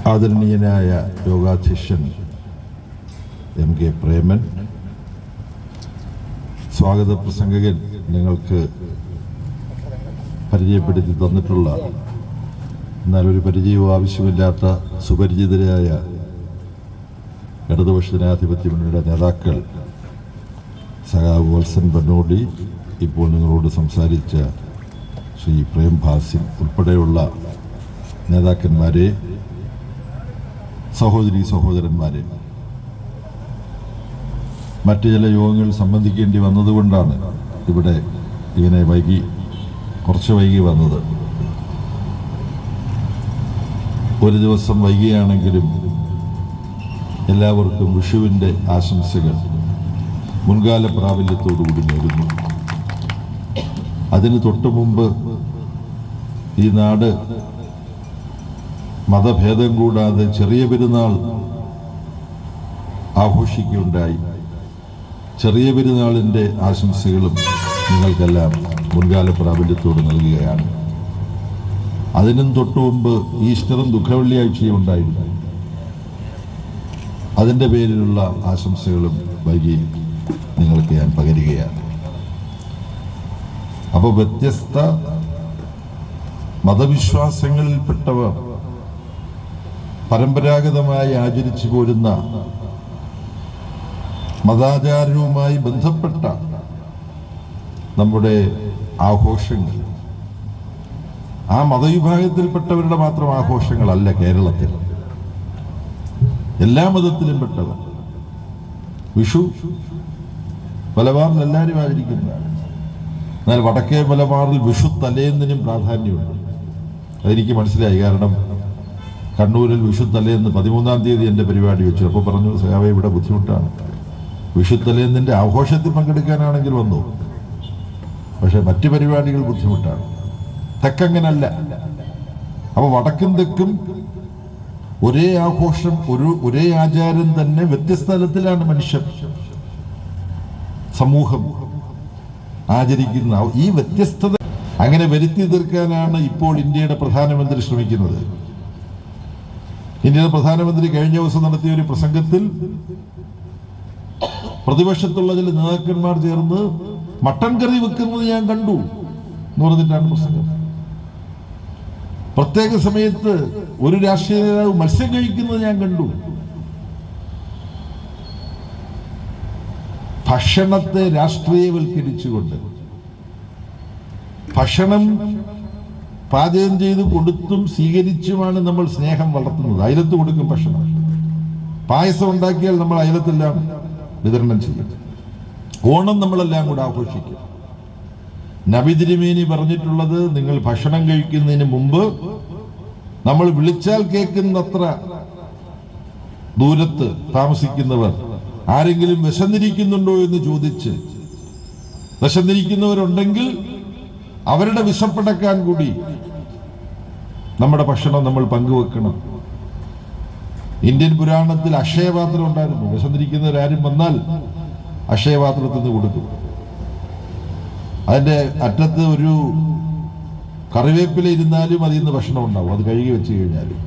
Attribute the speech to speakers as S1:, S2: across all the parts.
S1: ആദരണീയനായ യോഗാധ്യക്ഷൻ MK പ്രേമൻ, സ്വാഗത പ്രസംഗകൻ നിങ്ങൾക്ക് പരിചയപ്പെടുത്തി തന്നിട്ടുള്ള എന്നാൽ ഒരു പരിചയവും ആവശ്യമില്ലാത്ത സുപരിചിതരായ ഇടതുപക്ഷ ജനാധിപത്യ മുന്നണിയുടെ നേതാക്കൾ സഖാവ് വത്സൻ പന്നോടി, ഇപ്പോൾ നിങ്ങളോട് സംസാരിച്ച ശ്രീ പ്രേം ഭാസിൻ ഉൾപ്പെടെയുള്ള നേതാക്കന്മാരെ, സഹോദരി സഹോദരന്മാരെ, മറ്റു ചില യോഗങ്ങളിൽ സംബന്ധിക്കേണ്ടി വന്നതുകൊണ്ടാണ് ഇവിടെ ഇങ്ങനെ കുറച്ച് വൈകി വന്നത്. ഒരു ദിവസം വൈകിയാണെങ്കിലും എല്ലാവർക്കും വിഷുവിൻ്റെ ആശംസകൾ മുൻകാല പ്രാബല്യത്തോടുകൂടി നേരുന്നു. അതിന് തൊട്ടു മുമ്പ് ഈ നാട് മതഭേദം കൂടാതെ ചെറിയ പെരുന്നാൾ ആഘോഷിക്കുകയുണ്ടായി. ചെറിയ പെരുന്നാളിൻ്റെ ആശംസകളും നിങ്ങൾക്കെല്ലാം മുൻകാല പ്രാബല്യത്തോട് നൽകുകയാണ്. അതിനും തൊട്ടു മുമ്പ് ഈസ്റ്ററും ദുഃഖവെള്ളിയാഴ്ചയും ഉണ്ടായിരുന്നു. അതിൻ്റെ പേരിലുള്ള ആശംസകളും വൈകി നിങ്ങൾക്ക് ഞാൻ പകരുകയാണ്. അപ്പോൾ വ്യത്യസ്ത മതവിശ്വാസങ്ങളിൽപ്പെട്ടവർ പരമ്പരാഗതമായി ആചരിച്ചു പോരുന്ന മതാചാരവുമായി ബന്ധപ്പെട്ട നമ്മുടെ ആഘോഷങ്ങൾ ആ മതവിഭാഗത്തിൽപ്പെട്ടവരുടെ മാത്രം ആഘോഷങ്ങളല്ല കേരളത്തിൽ. എല്ലാ മതത്തിലും പെട്ടവർ വിഷു മലബാറിൽ എല്ലാവരും ആചരിക്കുന്നതാണ്. എന്നാൽ വടക്കേ മലബാറിൽ വിഷു തലേന്നിനും പ്രാധാന്യമുണ്ട്. അതെനിക്ക് മനസ്സിലായി. കാരണം കണ്ണൂരിൽ വിഷു തലേന്ന് 13-ാം തീയതി എൻ്റെ പരിപാടി വെച്ചു. അപ്പോൾ പറഞ്ഞു, സഖാവേ ഇവിടെ ബുദ്ധിമുട്ടാണ്, വിഷു തലേന്നിൻ്റെ ആഘോഷത്തിൽ പങ്കെടുക്കാനാണെങ്കിൽ വന്നു, പക്ഷെ മറ്റു പരിപാടികൾ ബുദ്ധിമുട്ടാണ്. തെക്കങ്ങനല്ല. അപ്പോൾ വടക്കും തെക്കും ഒരേ ആഘോഷം, ഒരേ ആചാരം തന്നെ വ്യത്യസ്ത തലത്തിലാണ് മനുഷ്യർ സമൂഹം ആചരിക്കുന്ന. ഈ വ്യത്യസ്തത അങ്ങനെ വരുത്തി തീർക്കാനാണ് ഇപ്പോൾ ഇന്ത്യയുടെ പ്രധാനമന്ത്രി ശ്രമിക്കുന്നത്. ഇന്ത്യയുടെ പ്രധാനമന്ത്രി കഴിഞ്ഞ ദിവസം നടത്തിയ ഒരു പ്രസംഗത്തിൽ പ്രതിപക്ഷത്തുള്ള ചില നേതാക്കന്മാർ ചേർന്ന് മട്ടൻ കറി വെക്കുന്നത് ഞാൻ കണ്ടു എന്ന് പറഞ്ഞിട്ടാണ് പ്രസംഗം. പ്രത്യേക സമയത്ത് ഒരു രാഷ്ട്രീയ നേതാവ് മത്സ്യം കഴിക്കുന്നത് ഞാൻ കണ്ടു. ഭക്ഷണത്തെ രാഷ്ട്രീയവൽക്കരിച്ചുകൊണ്ട് ഭക്ഷണം പാചകം ചെയ്ത് കൊടുത്തും സ്വീകരിച്ചുമാണ് നമ്മൾ സ്നേഹം വളർത്തുന്നത്. അയലത്ത് കൊടുക്കും ഭക്ഷണം. പായസം ഉണ്ടാക്കിയാൽ നമ്മൾ അയലത്തെല്ലാം വിതരണം ചെയ്യും. ഓണം നമ്മളെല്ലാം കൂടെ ആഘോഷിക്കും. നബി തിരുമേനി പറഞ്ഞിട്ടുള്ളത്, നിങ്ങൾ ഭക്ഷണം കഴിക്കുന്നതിന് മുമ്പ് നമ്മൾ വിളിച്ചാൽ കേൾക്കുന്നത്ര ദൂരത്ത് താമസിക്കുന്നവർ ആരെങ്കിലും വിശന്നിരിക്കുന്നുണ്ടോ എന്ന് ചോദിച്ച്, വിശന്നിരിക്കുന്നവരുണ്ടെങ്കിൽ അവരുടെ വിശപ്പടക്കാൻ കൂടി നമ്മുടെ ഭക്ഷണം നമ്മൾ പങ്കുവെക്കണം. ഇന്ത്യൻ പുരാണത്തിൽ അക്ഷയപാത്രം ഉണ്ടായിരുന്നു. വിശന്നിരിക്കുന്നവരാരും വന്നാൽ അക്ഷയപാത്രത്തിൽ നിന്ന് കൊടുക്കും. അതിന്റെ അറ്റത്ത് ഒരു കറിവേപ്പില ഇരുന്നാലും അതിൽ നിന്ന് ഭക്ഷണം ഉണ്ടാവും. അത് കഴുകി വെച്ച് കഴിഞ്ഞാലും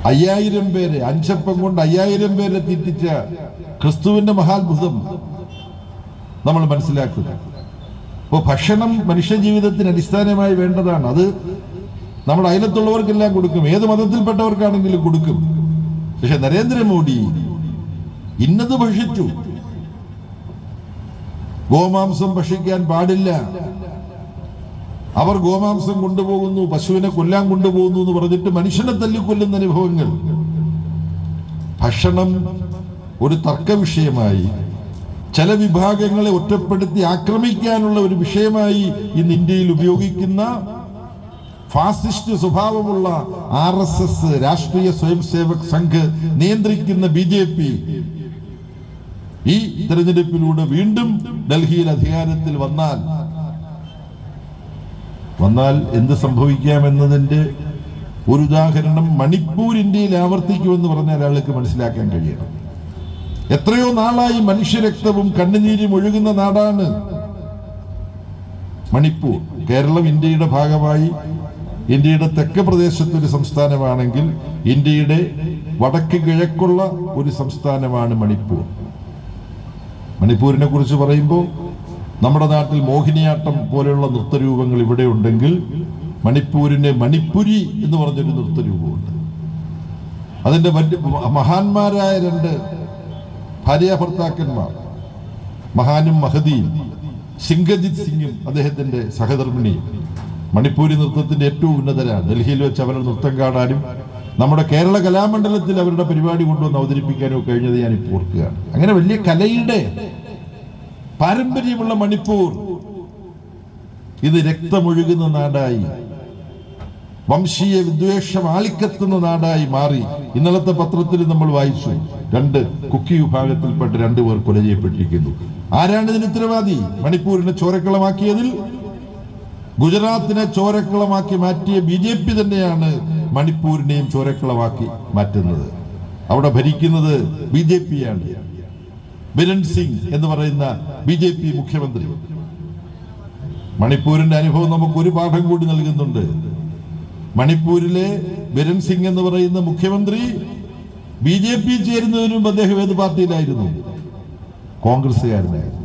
S1: 5000 പേരെ, അഞ്ചപ്പം കൊണ്ട് 5000 പേരെ തീറ്റിച്ച ക്രിസ്തുവിന്റെ മഹാത്ഭുതം നമ്മൾ മനസ്സിലാക്കുക. അപ്പോൾ ഭക്ഷണം മനുഷ്യ ജീവിതത്തിന് അടിസ്ഥാനമായി വേണ്ടതാണ്. അത് നമ്മുടെ അയലത്തുള്ളവർക്കെല്ലാം കൊടുക്കും, ഏത് മതത്തിൽപ്പെട്ടവർക്കാണെങ്കിലും കൊടുക്കും. പക്ഷെ നരേന്ദ്രമോദി ഇന്നത് ഭക്ഷിച്ചു, ഗോമാംസം ഭക്ഷിക്കാൻ പാടില്ല, അവർ ഗോമാംസം കൊണ്ടുപോകുന്നു, പശുവിനെ കൊല്ലാൻ കൊണ്ടുപോകുന്നു എന്ന് പറഞ്ഞിട്ട് മനുഷ്യനെ തല്ലിക്കൊല്ലുന്ന അനുഭവങ്ങൾ. ഭക്ഷണം ഒരു തർക്ക വിഷയമായി, ചില വിഭാഗങ്ങളെ ഒറ്റപ്പെടുത്തി ആക്രമിക്കാനുള്ള ഒരു വിഷയമായി ഇന്ന് ഇന്ത്യയിൽ ഉപയോഗിക്കുന്ന ഫാസിസ്റ്റ് സ്വഭാവമുള്ള RSS, രാഷ്ട്രീയ സ്വയംസേവക് സംഘ് നിയന്ത്രിക്കുന്ന BJP ഈ തെരഞ്ഞെടുപ്പിലൂടെ വീണ്ടും ഡൽഹിയിൽ അധികാരത്തിൽ വന്നാൽ എന്ത് സംഭവിക്കാമെന്നതിന്റെ ഒരു ഉദാഹരണം മണിപ്പൂർ ഇന്ത്യയിൽ ആവർത്തിക്കുമെന്ന് പറഞ്ഞാൽ ആൾക്ക് മനസ്സിലാക്കാൻ കഴിയണം. എത്രയോ നാളായി മനുഷ്യരക്തവും കണ്ണുനീരും ഒഴുകുന്ന നാടാണ് മണിപ്പൂർ. കേരളം ഇന്ത്യയുടെ ഭാഗമായി ഇന്ത്യയുടെ തെക്ക് പ്രദേശത്തൊരു സംസ്ഥാനമാണെങ്കിൽ ഇന്ത്യയുടെ വടക്ക് കിഴക്കുള്ള ഒരു സംസ്ഥാനമാണ് മണിപ്പൂർ. മണിപ്പൂരിനെ കുറിച്ച് പറയുമ്പോൾ നമ്മുടെ നാട്ടിൽ മോഹിനിയാട്ടം പോലെയുള്ള നൃത്തരൂപങ്ങൾ ഇവിടെ ഉണ്ടെങ്കിൽ മണിപ്പൂരിന് മണിപ്പുരി എന്ന് പറഞ്ഞൊരു നൃത്തരൂപമുണ്ട്. അതിന്റെ മഹാന്മാരായ രണ്ട് ഭാര്യാഭർത്താക്കന്മാർ, മഹാനും മഹദിയും, സിംഗജിത് സിംഗും അദ്ദേഹത്തിന്റെ സഹധർമ്മിണിയും മണിപ്പൂരി നൃത്തത്തിന്റെ ഏറ്റവും ഉന്നതരാണ്. ഡൽഹിയിൽ വെച്ച് അവരുടെ നൃത്തം കാണാനും നമ്മുടെ കേരള കലാമണ്ഡലത്തിൽ അവരുടെ പരിപാടി കൊണ്ടുവന്ന് അവതരിപ്പിക്കാനും കഴിഞ്ഞത് ഞാൻ ഇപ്പോൾ ഓർക്കുകയാണ്. അങ്ങനെ വലിയ കലയുടെ പാരമ്പര്യമുള്ള മണിപ്പൂർ ഇത് രക്തമൊഴുകുന്ന നാടായി, വംശീയ വിദ്വേഷം ആളിക്കത്തുന്ന നാടായി മാറി. ഇന്നലത്തെ പത്രത്തിൽ നമ്മൾ വായിച്ചു, 2 കുക്കി വിഭാഗത്തിൽപ്പെട്ട 2 പേർ കൊല ചെയ്യപ്പെട്ടിരിക്കുന്നു. ആരാണ് ഇതിന് ഉത്തരവാദി? മണിപ്പൂരിനെ ചോരക്കളമാക്കിയതിൽ ഗുജറാത്തിനെ ചോരക്കളമാക്കി മാറ്റിയ BJP തന്നെയാണ് മണിപ്പൂരിനെയും ചോരക്കളമാക്കി മാറ്റുന്നത്. അവിടെ ഭരിക്കുന്നത് BJP-യാണ്. ബിരൻ സിംഗ് എന്ന് പറയുന്ന BJP മുഖ്യമന്ത്രി. മണിപ്പൂരിന്റെ അനുഭവം നമുക്ക് ഒരു പാഠം കൂടി നൽകുന്നുണ്ട്. മണിപ്പൂരിലെ ബിരൻ സിംഗ് എന്ന് പറയുന്ന മുഖ്യമന്ത്രി BJP ചേരുന്നതിന് മുമ്പ് അദ്ദേഹം ഏത് പാർട്ടിയിലായിരുന്നു? കോൺഗ്രസ്സുകാരനായിരുന്നു.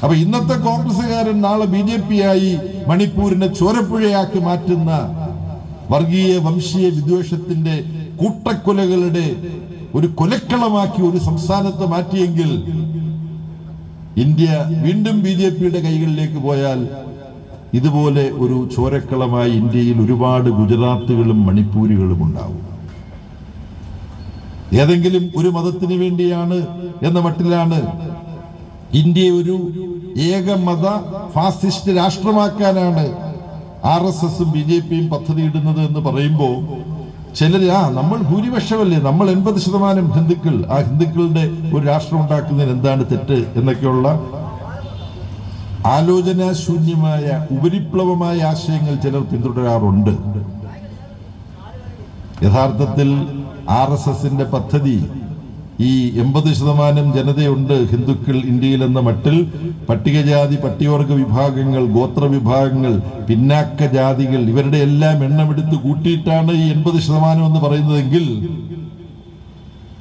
S1: അപ്പൊ ഇന്നത്തെ കോൺഗ്രസ്സുകാരൻ നാളെ BJP-യായി മണിപ്പൂരിനെ ചോരപ്പുഴയാക്കി മാറ്റുന്ന വർഗീയ വംശീയ വിദ്വേഷത്തിന്റെ കൂട്ടക്കൊലകളുടെ ഒരു കൊലക്കളമാക്കി ഒരു സംസ്ഥാനത്ത് മാറ്റിയെങ്കിൽ ഇന്ത്യ വീണ്ടും BJP-യുടെ കൈകളിലേക്ക് പോയാൽ ഇതുപോലെ ഒരു ചോരക്കളമായി ഇന്ത്യയിൽ ഒരുപാട് ഗുജറാത്തുകളും മണിപ്പൂരികളും ഉണ്ടാവും. ഏതെങ്കിലും ഒരു മതത്തിന് വേണ്ടിയാണ് എന്ന മട്ടിലാണ് ഇന്ത്യ ഒരു ഏകമത ഫാസിസ്റ്റ് രാഷ്ട്രമാക്കാനാണ് RSSും BJP-യും പദ്ധതിയിടുന്നത് എന്ന് പറയുമ്പോൾ ചിലർ നമ്മൾ ഭൂരിപക്ഷമല്ലേ, നമ്മൾ 80% ഹിന്ദുക്കൾ, ആ ഹിന്ദുക്കളുടെ ഒരു രാഷ്ട്രം ഉണ്ടാക്കുന്നതിന് എന്താണ് തെറ്റ് എന്നൊക്കെയുള്ള ആലോചനാശൂന്യമായ ഉപരിപ്ലവമായ ആശയങ്ങൾ ചിലർ പിന്തുടരാറുണ്ട്. യഥാർത്ഥത്തിൽ RSSന്റെ പദ്ധതി ഈ 80% ജനതയുണ്ട് ഹിന്ദുക്കൾ ഇന്ത്യയിൽ എന്ന മട്ടിൽ പട്ടികജാതി പട്ടികവർഗ വിഭാഗങ്ങൾ, ഗോത്ര വിഭാഗങ്ങൾ, പിന്നാക്ക ജാതികൾ ഇവരുടെ എല്ലാം എണ്ണമെടുത്ത് കൂട്ടിയിട്ടാണ് ഈ 80% എന്ന് പറയുന്നതെങ്കിൽ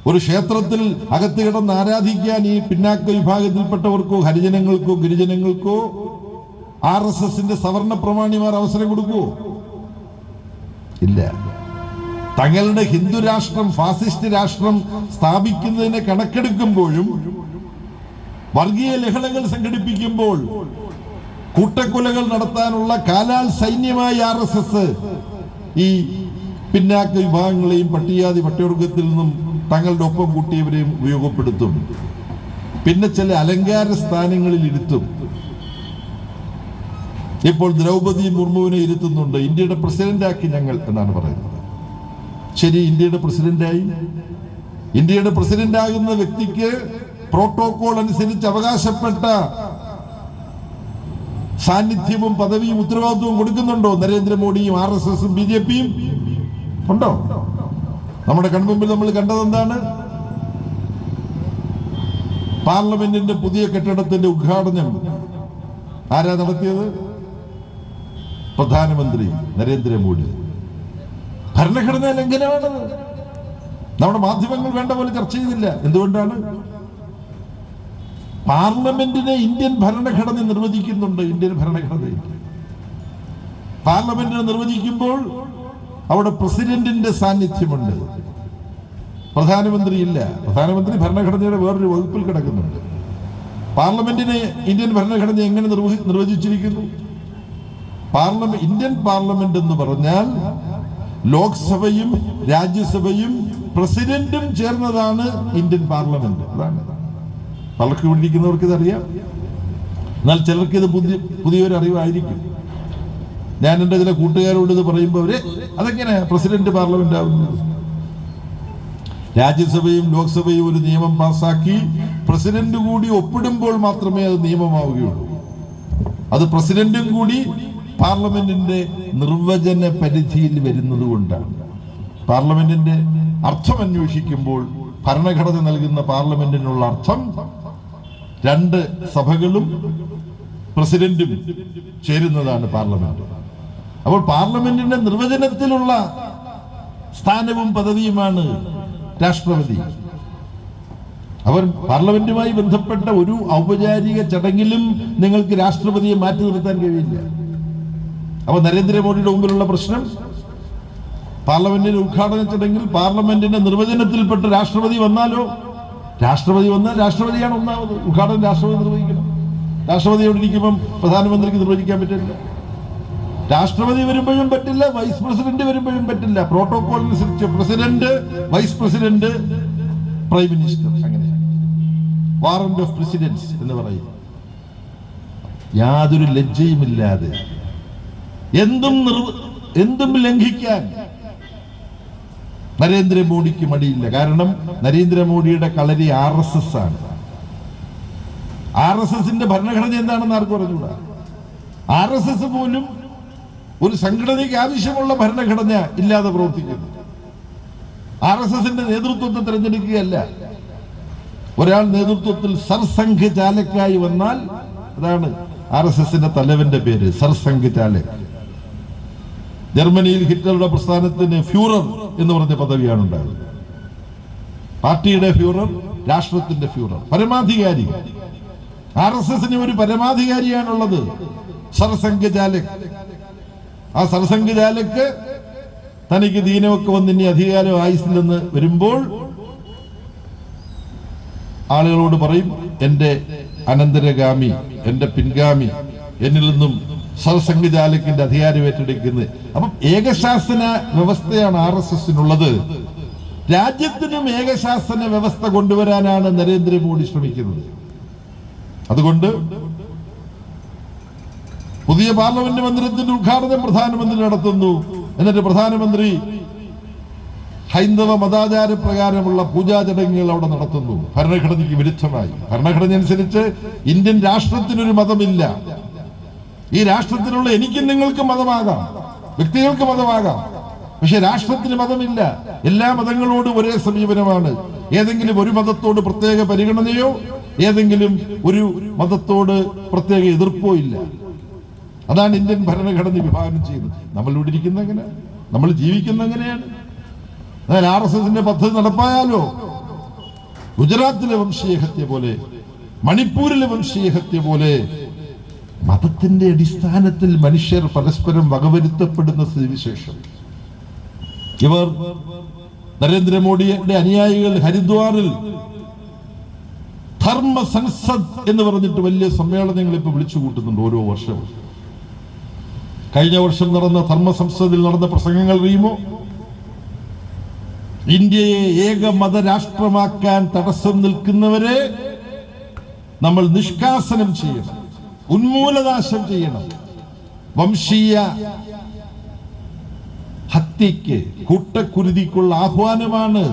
S1: ഒരു ക്ഷേത്രത്തിൽ അകത്ത് കിടന്ന് ആരാധിക്കാൻ ഈ പിന്നാക്ക വിഭാഗത്തിൽപ്പെട്ടവർക്കോ ഹരിജനങ്ങൾക്കോ ഗിരിജനങ്ങൾക്കോ RSSന്റെ സവർണ പ്രമാണിമാർ അവസരം കൊടുക്കുവോ? ഇല്ല. തങ്ങളുടെ ഹിന്ദു രാഷ്ട്രം ഫാസിസ്റ്റ് രാഷ്ട്രം സ്ഥാപിക്കുന്നതിനെ കണക്കെടുക്കുമ്പോഴും വർഗീയ ലഹളകൾ സംഘടിപ്പിക്കുമ്പോൾ കൂട്ടക്കൊലകൾ നടത്താനുള്ള കാലാൽ സൈന്യമായി RSS ഈ പിന്നാക്ക വിഭാഗങ്ങളെയും പട്ടികജാതി പട്ടികവർഗത്തിൽ നിന്നും തങ്ങളുടെ ഒപ്പം കൂട്ടിയവരെയും ഉപയോഗപ്പെടുത്തും. പിന്നെ ചില അലങ്കാര സ്ഥാനങ്ങളിൽ ഇരുത്തും. ഇപ്പോൾ ദ്രൗപദി മുർമുവിനെ ഇരുത്തുന്നുണ്ട്. ഇന്ത്യയുടെ പ്രസിഡന്റാക്കി ഞങ്ങൾ എന്നാണ് പറയുന്നത്. ശരി, ഇന്ത്യയുടെ പ്രസിഡന്റായി. ഇന്ത്യയുടെ പ്രസിഡന്റാകുന്ന വ്യക്തിക്ക് പ്രോട്ടോകോൾ അനുസരിച്ച് അവകാശപ്പെട്ട സാന്നിധ്യവും പദവിയും ഉത്തരവാദിത്വവും കൊടുക്കുന്നുണ്ടോ നരേന്ദ്രമോദിയും RSSും BJP-യും? ഉണ്ടോ? നമ്മുടെ കൺമുമ്പിൽ നമ്മൾ കണ്ടത് എന്താണ്? പാർലമെന്റിന്റെ പുതിയ കെട്ടിടത്തിന്റെ ഉദ്ഘാടനം ആരാ നടത്തിയത്? പ്രധാനമന്ത്രി നരേന്ദ്രമോദി. ഭരണഘടനാ ലംഘനമാണത്. നമ്മുടെ മാധ്യമങ്ങൾ വേണ്ട പോലെ ചർച്ച ചെയ്തില്ല. എന്തുകൊണ്ടാണ്? പാർലമെന്റിനെ ഇന്ത്യൻ ഭരണഘടന നിർവചിക്കുന്നുണ്ട്. ഇന്ത്യൻ ഭരണഘടനയിൽ പാർലമെന്റിനെ നിർവചിക്കുമ്പോൾ അവിടെ പ്രസിഡന്റിന്റെ സാന്നിധ്യമുണ്ട്, പ്രധാനമന്ത്രി ഇല്ല. പ്രധാനമന്ത്രി ഭരണഘടനയുടെ വേറൊരു വകുപ്പിൽ കിടക്കുന്നുണ്ട്. പാർലമെന്റിനെ ഇന്ത്യൻ ഭരണഘടന എങ്ങനെ നിർവചിച്ചിരിക്കുന്നു? ഇന്ത്യൻ പാർലമെന്റ് എന്ന് പറഞ്ഞാൽ ലോക്സഭയും രാജ്യസഭയും പ്രസിഡന്റും ചേർന്നതാണ് ഇന്ത്യൻ പാർലമെന്റ്. അതാണ് പലർക്ക് വിളിക്കുന്നവർക്ക് ഇതറിയാം. എന്നാൽ ചിലർക്ക് ഇത് പുതിയൊരു അറിവായിരിക്കും. ഞാൻ എൻ്റെ ചില കൂട്ടുകാരോട് ഇത് പറയുമ്പോൾ അവര് അതെങ്ങനെ പ്രസിഡന്റ് പാർലമെന്റ് ആവുന്നത്? രാജ്യസഭയും ലോക്സഭയും ഒരു നിയമം പാസാക്കി പ്രസിഡന്റ് കൂടി ഒപ്പിടുമ്പോൾ മാത്രമേ അത് നിയമമാവുകയുള്ളൂ. അത് പ്രസിഡന്റും കൂടി പാർലമെന്റിന്റെ നിർവചന പരിധിയിൽ വരുന്നത് കൊണ്ടാണ്. പാർലമെന്റിന്റെ അർത്ഥം അന്വേഷിക്കുമ്പോൾ ഭരണഘടന നൽകുന്ന പാർലമെന്റിനുള്ള അർത്ഥം 2 സഭകളും പ്രസിഡന്റും ചേരുന്നതാണ് പാർലമെന്റ്. അപ്പോൾ പാർലമെന്റിന്റെ നിർവചനത്തിലുള്ള സ്ഥാനവും പദവിയുമാണ് രാഷ്ട്രപതി. അവർ പാർലമെന്റുമായി ബന്ധപ്പെട്ട ഒരു ഔപചാരിക ചടങ്ങിലും നിങ്ങൾക്ക് രാഷ്ട്രപതിയെ മാറ്റി നിർത്താൻ കഴിയില്ല. അപ്പൊ നരേന്ദ്രമോദിയുടെ മുമ്പിലുള്ള പ്രശ്നം, പാർലമെന്റിന്റെ ഉദ്ഘാടന ചടങ്ങിൽ പാർലമെന്റിന്റെ നിർവചനത്തിൽപ്പെട്ട രാഷ്ട്രപതി വന്നാലോ, രാഷ്ട്രപതി വന്നാൽ രാഷ്ട്രപതിയാണ് ഒന്നാമത്, ഉദ്ഘാടനം രാഷ്ട്രപതി നിർവഹിക്കണം. രാഷ്ട്രപതിയോട് ഇരിക്കുമ്പം പ്രധാനമന്ത്രിക്ക് നിർവഹിക്കാൻ പറ്റില്ല, രാഷ്ട്രപതി വരുമ്പോഴും പറ്റില്ല, വൈസ് പ്രസിഡന്റ് വരുമ്പോഴും പറ്റില്ല. പ്രോട്ടോകോൾ അനുസരിച്ച് president, vice president, prime minister, അങ്ങനെ വാറന്റ് ഓഫ് പ്രസിഡൻസ് എന്ന് പറയും. യാതൊരു ലജ്ജയുമില്ലാതെ എന്തും ലംഘിക്കാൻ നരേന്ദ്രമോദിക്ക് മടിയില്ല. കാരണം നരേന്ദ്രമോദിയുടെ കളരി RSS ആണ്. RSSന്റെ ഭരണഘടന എന്താണെന്ന് ആർക്കും പറഞ്ഞുകൂടാ. RSS പോലും ഒരു സംഘടനയ്ക്ക് ആവശ്യമുള്ള ഭരണഘടന ഇല്ലാതെ പ്രവർത്തിക്കുന്നു. RSSന്റെ നേതൃത്വത്തെ തിരഞ്ഞെടുക്കുകയല്ല. ഒരാൾ നേതൃത്വത്തിൽ സർസംഘ് ചാലക്കായി വന്നാൽ, അതാണ് RSSന്റെ തലവന്റെ പേര്, സർസംഘ് ചാലക്. ജർമ്മനിയിൽ ഹിറ്റ്ലറുടെ പ്രസ്ഥാനത്തിന് ഫ്യൂറർ എന്ന് പറഞ്ഞ പദവിയാണ് ഉണ്ടായത്. പാർട്ടിയുടെ ഫ്യൂറർ, രാഷ്ട്രത്തിന്റെ ഫ്യൂറർ, പരമാധികാരി. RSSന് ഒരു പരമാധികാരിയാണുള്ളത്, സർസംഘ് ചാലക്. ആ സർസംഘ് ചാലക് തനിക്ക് ദീനമൊക്കെ വന്ന് ഇനി അധികാരം ആയില്ലെന്ന് വരുമ്പോൾ ആളുകളോട് പറയും, എന്റെ അനന്തരഗാമി, എന്റെ പിൻഗാമി എന്നിൽ നിന്നും സർസംഘ് ചാലകിന്റെ അധികാരം ഏറ്റെടുക്കുന്നത്. അപ്പം ഏകശാസന വ്യവസ്ഥയാണ് RSSനുള്ളത്. രാജ്യത്തിനും ഏകശാസന വ്യവസ്ഥ കൊണ്ടുവരാനാണ് നരേന്ദ്രമോദി ശ്രമിക്കുന്നത്. അതുകൊണ്ട് പുതിയ പാർലമെന്റ് മന്ദിരത്തിന്റെ ഉദ്ഘാടനം പ്രധാനമന്ത്രി നടത്തുന്നു. എന്നിട്ട് പ്രധാനമന്ത്രി ഹൈന്ദവ മതാചാര പ്രകാരമുള്ള പൂജാ ചടങ്ങുകൾ അവിടെ നടത്തുന്നു, ഭരണഘടനയ്ക്ക് വിരുദ്ധമായി. ഭരണഘടന അനുസരിച്ച് ഇന്ത്യൻ രാഷ്ട്രത്തിനൊരു മതമില്ല. ഈ രാഷ്ട്രത്തിലുള്ള എനിക്കും നിങ്ങൾക്കും മതമാകാം, വ്യക്തികൾക്ക് മതമാകാം, പക്ഷെ രാഷ്ട്രത്തിന് മതമില്ല. എല്ലാ മതങ്ങളോടും ഒരേ സമീപനമാണ്. ഏതെങ്കിലും ഒരു മതത്തോട് പ്രത്യേക പരിഗണനയോ ഏതെങ്കിലും ഒരു മതത്തോട് പ്രത്യേക എതിർപ്പോ ഇല്ല. അതാണ് ഇന്ത്യൻ ഭരണഘടന വിഭാവനം ചെയ്തത്. നമ്മൾ ഇവിടെ ഇരിക്കുന്ന എങ്ങനെ, നമ്മൾ ജീവിക്കുന്ന എങ്ങനെയാണ്. എന്നാൽ RSSന്റെ പദ്ധതി നടപ്പായാലോ, ഗുജറാത്തിലെ വംശീയഹത്യ പോലെ, മണിപ്പൂരിലെ വംശീയഹത്യ പോലെ മതത്തിന്റെ അടിസ്ഥാനത്തിൽ മനുഷ്യർ പരസ്പരം വകവരുത്തപ്പെടുന്ന സ്ഥിതിവിശേഷം. ഇവർ നരേന്ദ്രമോദിയുടെ അനുയായികൾ ഹരിദ്വാറിൽ ധർമ്മ സംസദ് എന്ന് പറഞ്ഞിട്ട് വലിയ സമ്മേളനങ്ങൾ ഇപ്പൊ വിളിച്ചു കൂട്ടുന്നുണ്ട് ഓരോ വർഷവും. കഴിഞ്ഞ വർഷം നടന്ന ധർമ്മ സംസദിൽ നടന്ന പ്രസംഗങ്ങൾ അറിയുമോ? ഇന്ത്യയെ ഏക മതരാഷ്ട്രമാക്കാൻ തടസ്സം നിൽക്കുന്നവരെ നമ്മൾ നിഷ്കാസനം ചെയ്യണം, ഉന്മൂലനാശം ചെയ്യണം. വംശീയ ഹത്യക്ക്, കൂട്ടക്കുരുതിക്കുള്ള ആഹ്വാനമാണ്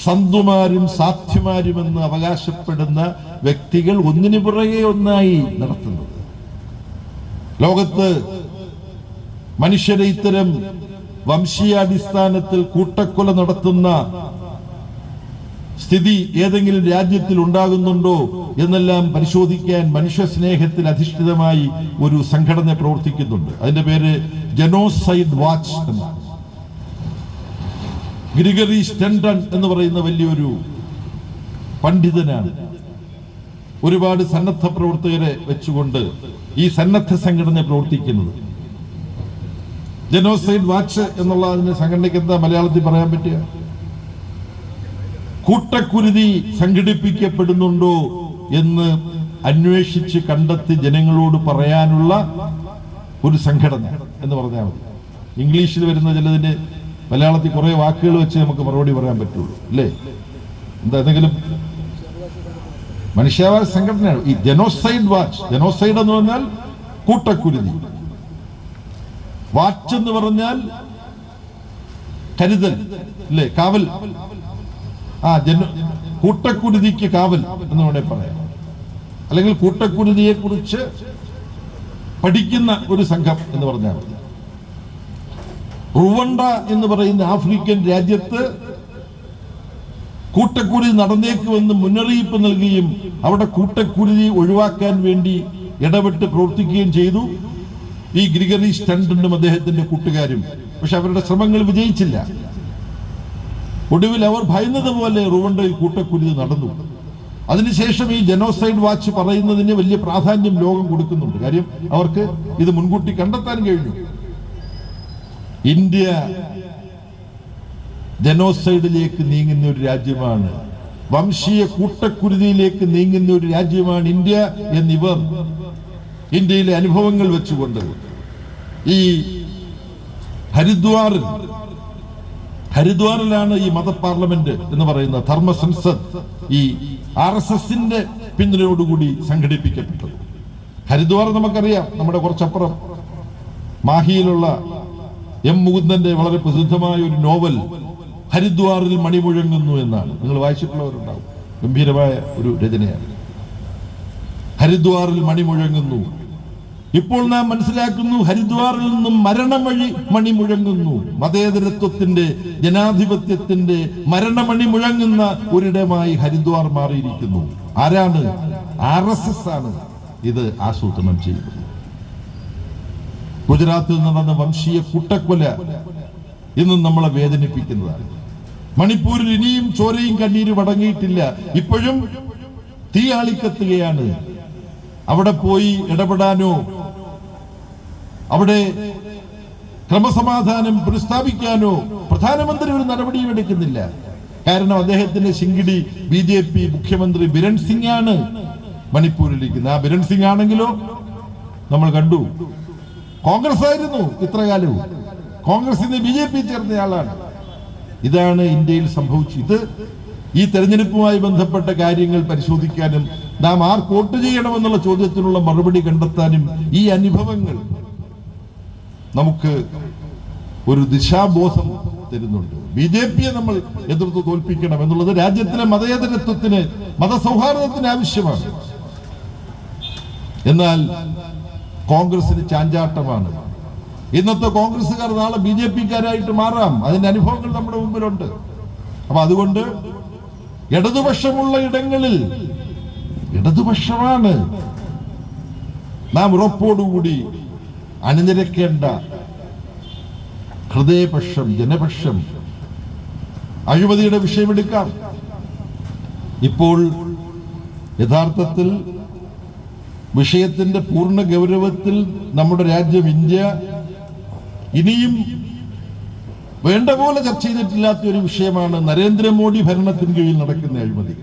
S1: സന്തുമാരും സാധ്യമാരുമെന്ന് അവകാശപ്പെടുന്ന വ്യക്തികൾ ഒന്നിനു പുറകെ ഒന്നായി നടത്തുന്നത്. ലോകത്ത് മനുഷ്യരെ ഇത്തരം വംശീയാടിസ്ഥാനത്തിൽ കൂട്ടക്കൊല നടത്തുന്ന സ്ഥിതി ഏതെങ്കിലും രാജ്യത്തിൽ ഉണ്ടാകുന്നുണ്ടോ എന്നെല്ലാം പരിശോധിക്കാൻ മനുഷ്യ സ്നേഹത്തിൽ അധിഷ്ഠിതമായി ഒരു സംഘടന പ്രവർത്തിക്കുന്നുണ്ട്. അതിന്റെ പേര് ജനോസൈഡ് വാച്ച് എന്നാണ്. ഗ്രിഗറി സ്റ്റെൻഡൺ എന്ന് പറയുന്ന വലിയൊരു പണ്ഡിതനാണ് ഒരുപാട് സന്നദ്ധ പ്രവർത്തകരെ വെച്ചുകൊണ്ട് ഈ സന്നദ്ധ സംഘടന പ്രവർത്തിക്കുന്നത്. ജനോസൈഡ് വാച്ച് എന്നുള്ള അതിന്റെ സംഘടനയ്ക്ക് എന്താ മലയാളത്തിൽ പറയാൻ പറ്റുക? കൂട്ടക്കുരുതി സംഘടിപ്പിക്കപ്പെടുന്നുണ്ടോ എന്ന് അന്വേഷിച്ച് കണ്ടെത്തി ജനങ്ങളോട് പറയാനുള്ള ഒരു സംഘടന എന്ന് പറഞ്ഞാൽ മതി. ഇംഗ്ലീഷിൽ വരുന്ന ചിലതിന്റെ മലയാളത്തിൽ കുറെ വാക്കുകൾ വെച്ച് നമുക്ക് മറുപടി പറയാൻ പറ്റുള്ളൂ, അല്ലേ? എന്താ എന്തെങ്കിലും മനുഷ്യാവകാശ സംഘടനയാണ് ഈ ജനോസൈഡ് വാച്ച്. ജനോസൈഡ് എന്ന് പറഞ്ഞാൽ കൂട്ടക്കുരുതി, വാച്ച് എന്ന് പറഞ്ഞാൽ കരുതൽ, അല്ലേ? കാവൽ. കൂട്ടക്കുരുതിക്ക് കാവൽ എന്ന് വേണേ പറയാം. അല്ലെങ്കിൽ കൂട്ടക്കുരുതിയെ കുറിച്ച് പഠിക്കുന്ന ഒരു സംഘം എന്ന് പറഞ്ഞാൽ മതി. റുവണ്ട എന്ന് പറയുന്ന ആഫ്രിക്കൻ രാജ്യത്ത് കൂട്ടക്കുരുതി നടന്നേക്കുമെന്ന് മുന്നറിയിപ്പ് നൽകുകയും അവിടെ കൂട്ടക്കുരുതി ഒഴിവാക്കാൻ വേണ്ടി ഇടപെട്ട് പ്രവർത്തിക്കുകയും ചെയ്തു. ഈ ഗ്രിഗറി സ്റ്റണ്ടും അദ്ദേഹത്തിന്റെ കൂട്ടുകാരും. പക്ഷെ അവരുടെ ശ്രമങ്ങൾ വിജയിച്ചില്ല. ഒടുവിൽ അവർ ഭയന്നതുപോലെ റുവണ്ടയിൽ കൂട്ടക്കുരുതി നടന്നു. അതിനുശേഷം ഈ ജനോസൈഡ് വാച്ച് പറയുന്നതിന് വലിയ പ്രാധാന്യം ലോകം കൊടുക്കുന്നുണ്ട്. കാര്യം അവർക്ക് ഇത് മുൻകൂട്ടി കണ്ടെത്താൻ കഴിഞ്ഞു. ഇന്ത്യ ജനോസൈഡിലേക്ക് നീങ്ങുന്ന ഒരു രാജ്യമാണ്, വംശീയ കൂട്ടക്കുരുതിയിലേക്ക് നീങ്ങുന്ന ഒരു രാജ്യമാണ് ഇന്ത്യ എന്നിവർ ഇന്ത്യയിലെ അനുഭവങ്ങൾ വെച്ചുകൊണ്ട് ഈ ഹരിദ്വാറിലാണ് ഈ മത പാർലമെന്റ് എന്ന് പറയുന്ന ധർമ്മ സംസദ് ഈ RSSന്റെ പിന്തുണയോടുകൂടി സംഘടിപ്പിക്കപ്പെട്ടത്. ഹരിദ്വാർ നമുക്കറിയാം, നമ്മുടെ കുറച്ചപ്പുറം മാഹിയിലുള്ള M. മുകുന്ദന്റെ വളരെ പ്രസിദ്ധമായ ഒരു നോവൽ ഹരിദ്വാറിൽ മണിമുഴങ്ങുന്നു എന്നാണ്. നിങ്ങൾ വായിച്ചിട്ടുള്ളവരുണ്ടാവും. ഗംഭീരമായ ഒരു രചനയാണ്. ഹരിദ്വാറിൽ മണിമുഴങ്ങുന്നു. ഇപ്പോൾ നാം മനസ്സിലാക്കുന്നു, ഹരിദ്വാറിൽ നിന്നും മരണമഴി മണിമുഴങ്ങുന്നു. മതേതരത്വത്തിന്റെ, ജനാധിപത്യത്തിന്റെ മരണമണി മുഴങ്ങുന്ന ഒരിടമായി ഹരിദ്വാർ മാറിയിരിക്കുന്നു. ആരാണ്? RSS ആണ് ഇത് ആസൂത്രണം ചെയ്യുന്നത്. ഗുജറാത്തിൽ നടന്ന വംശീയ കൂട്ടക്കൊല ഇന്നും നമ്മളെ വേദനിപ്പിക്കുന്നതാണ്. മണിപ്പൂരിൽ ഇനിയും ചോരയും കണ്ണീരും അടങ്ങിയിട്ടില്ല. ഇപ്പോഴും തീ ആളിക്കത്തുകയാണ്. അവിടെ പോയി ഇടപെടാനോ അവിടെ ക്രമസമാധാനം പുനഃസ്ഥാപിക്കാനോ പ്രധാനമന്ത്രി ഒരു നടപടിയും എടുക്കുന്നില്ല. കാരണം അദ്ദേഹത്തിന്റെ ശിങ്കിടി BJP മുഖ്യമന്ത്രി ബിരൺ സിംഗ് ആണ് മണിപ്പൂരിലിരിക്കുന്നത്. ആ ബിരൺ സിംഗ് ആണെങ്കിലോ നമ്മൾ കണ്ടു, കോൺഗ്രസ് ആയിരുന്നു ഇത്രകാലവും. കോൺഗ്രസിന് BJP ചേർന്നയാളാണ്. ഇതാണ് ഇന്ത്യയിൽ സംഭവിച്ചു. ഇത് ഈ തെരഞ്ഞെടുപ്പുമായി ബന്ധപ്പെട്ട കാര്യങ്ങൾ പരിശോധിക്കാനും നാം ആർക്ക് വോട്ട് ചെയ്യണമെന്നുള്ള ചോദ്യത്തിനുള്ള മറുപടി കണ്ടെത്താനും ഈ അനുഭവങ്ങൾ നമുക്ക് ഒരു ദിശാബോധം തരുന്നുണ്ട്. BJPയെ നമ്മൾ എതിർത്ത് തോൽപ്പിക്കണം എന്നുള്ളത് രാജ്യത്തിലെ മതേതരത്വത്തിന്, മതസൗഹാർദ്ദത്തിന് ആവശ്യമാണ്. എന്നാൽ കോൺഗ്രസിന് ചാഞ്ചാട്ടമാണ്. ഇന്നത്തെ കോൺഗ്രസ്സുകാർ നാളെ BJPക്കാരായിട്ട് മാറാം. അതിന്റെ അനുഭവങ്ങൾ നമ്മുടെ മുമ്പിലുണ്ട്. അപ്പൊ അതുകൊണ്ട് ഇടതുപക്ഷമുള്ള ഇടങ്ങളിൽ ഇടതുപക്ഷമാണ് നാം ഉറപ്പോടുകൂടി അണിനിരക്കേണ്ട ഹൃദയപക്ഷം, ജനപക്ഷം. അഴിമതിയുടെ വിഷയമെടുക്കാം. ഇപ്പോൾ യഥാർത്ഥത്തിൽ വിഷയത്തിന്റെ പൂർണ്ണ ഗൗരവത്തിൽ നമ്മുടെ രാജ്യം ഇന്ത്യ ഇനിയും വേണ്ട പോലെ ചർച്ച ചെയ്തിട്ടില്ലാത്ത ഒരു വിഷയമാണ് നരേന്ദ്രമോദി ഭരണത്തിന് കീഴിൽ നടക്കുന്ന അഴിമതി.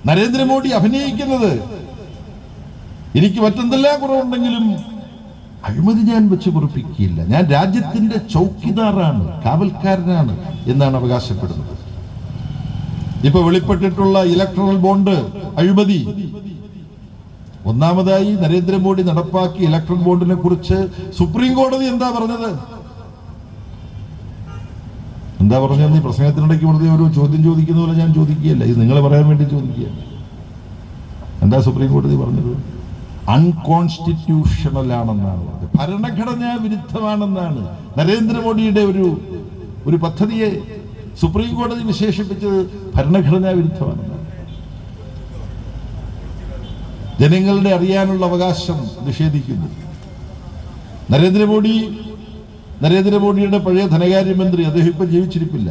S1: നരേന്ദ്രമോദി അഭിനയിക്കുന്നത് എനിക്ക് മറ്റെന്തെല്ലാം കുറവുണ്ടെങ്കിലും അഴിമതി ഞാൻ വെച്ച് കുറിപ്പിക്കുകയില്ല, ഞാൻ രാജ്യത്തിന്റെ ചൗക്കിദാറാണ്, കാവൽക്കാരനാണ് എന്നാണ് അവകാശപ്പെടുന്നത്. ഇപ്പൊ വെളിപ്പെട്ടിട്ടുള്ള ഇലക്ട്രൽ ബോണ്ട് അഴിമതി, ഒന്നാമതായി നരേന്ദ്രമോദി നടപ്പാക്കിയ ഇലക്ട്രൽ ബോണ്ടിനെ കുറിച്ച് സുപ്രീം കോടതി എന്താ പറഞ്ഞത്? എന്താ പറഞ്ഞത്? ഈ പ്രസംഗത്തിനിടയ്ക്ക് വെറുതെ ഒരു ചോദ്യം ചോദിക്കുന്ന പോലെ ഞാൻ ചോദിക്കുകയല്ല, ഇത് നിങ്ങൾ പറയാൻ വേണ്ടി ചോദിക്കുകയല്ല. എന്താ സുപ്രീം കോടതി പറഞ്ഞത്? അൺകോൺസ്റ്റിറ്റ്യൂഷണൽ ആണെന്നാണ് പറഞ്ഞത്, ഭരണഘടനാ വിരുദ്ധമാണെന്നാണ്. നരേന്ദ്രമോദിയുടെ ഒരു പദ്ധതിയെ സുപ്രീം കോടതി വിശേഷിപ്പിച്ചത് ഭരണഘടനാ വിരുദ്ധമാണെന്നാണ്. ജനങ്ങളുടെ അറിയാനുള്ള അവകാശം നിഷേധിക്കുന്നു. നരേന്ദ്രമോദിയുടെ പഴയ ധനകാര്യമന്ത്രി, അദ്ദേഹം ഇപ്പൊ ജീവിച്ചിരിപ്പില്ല,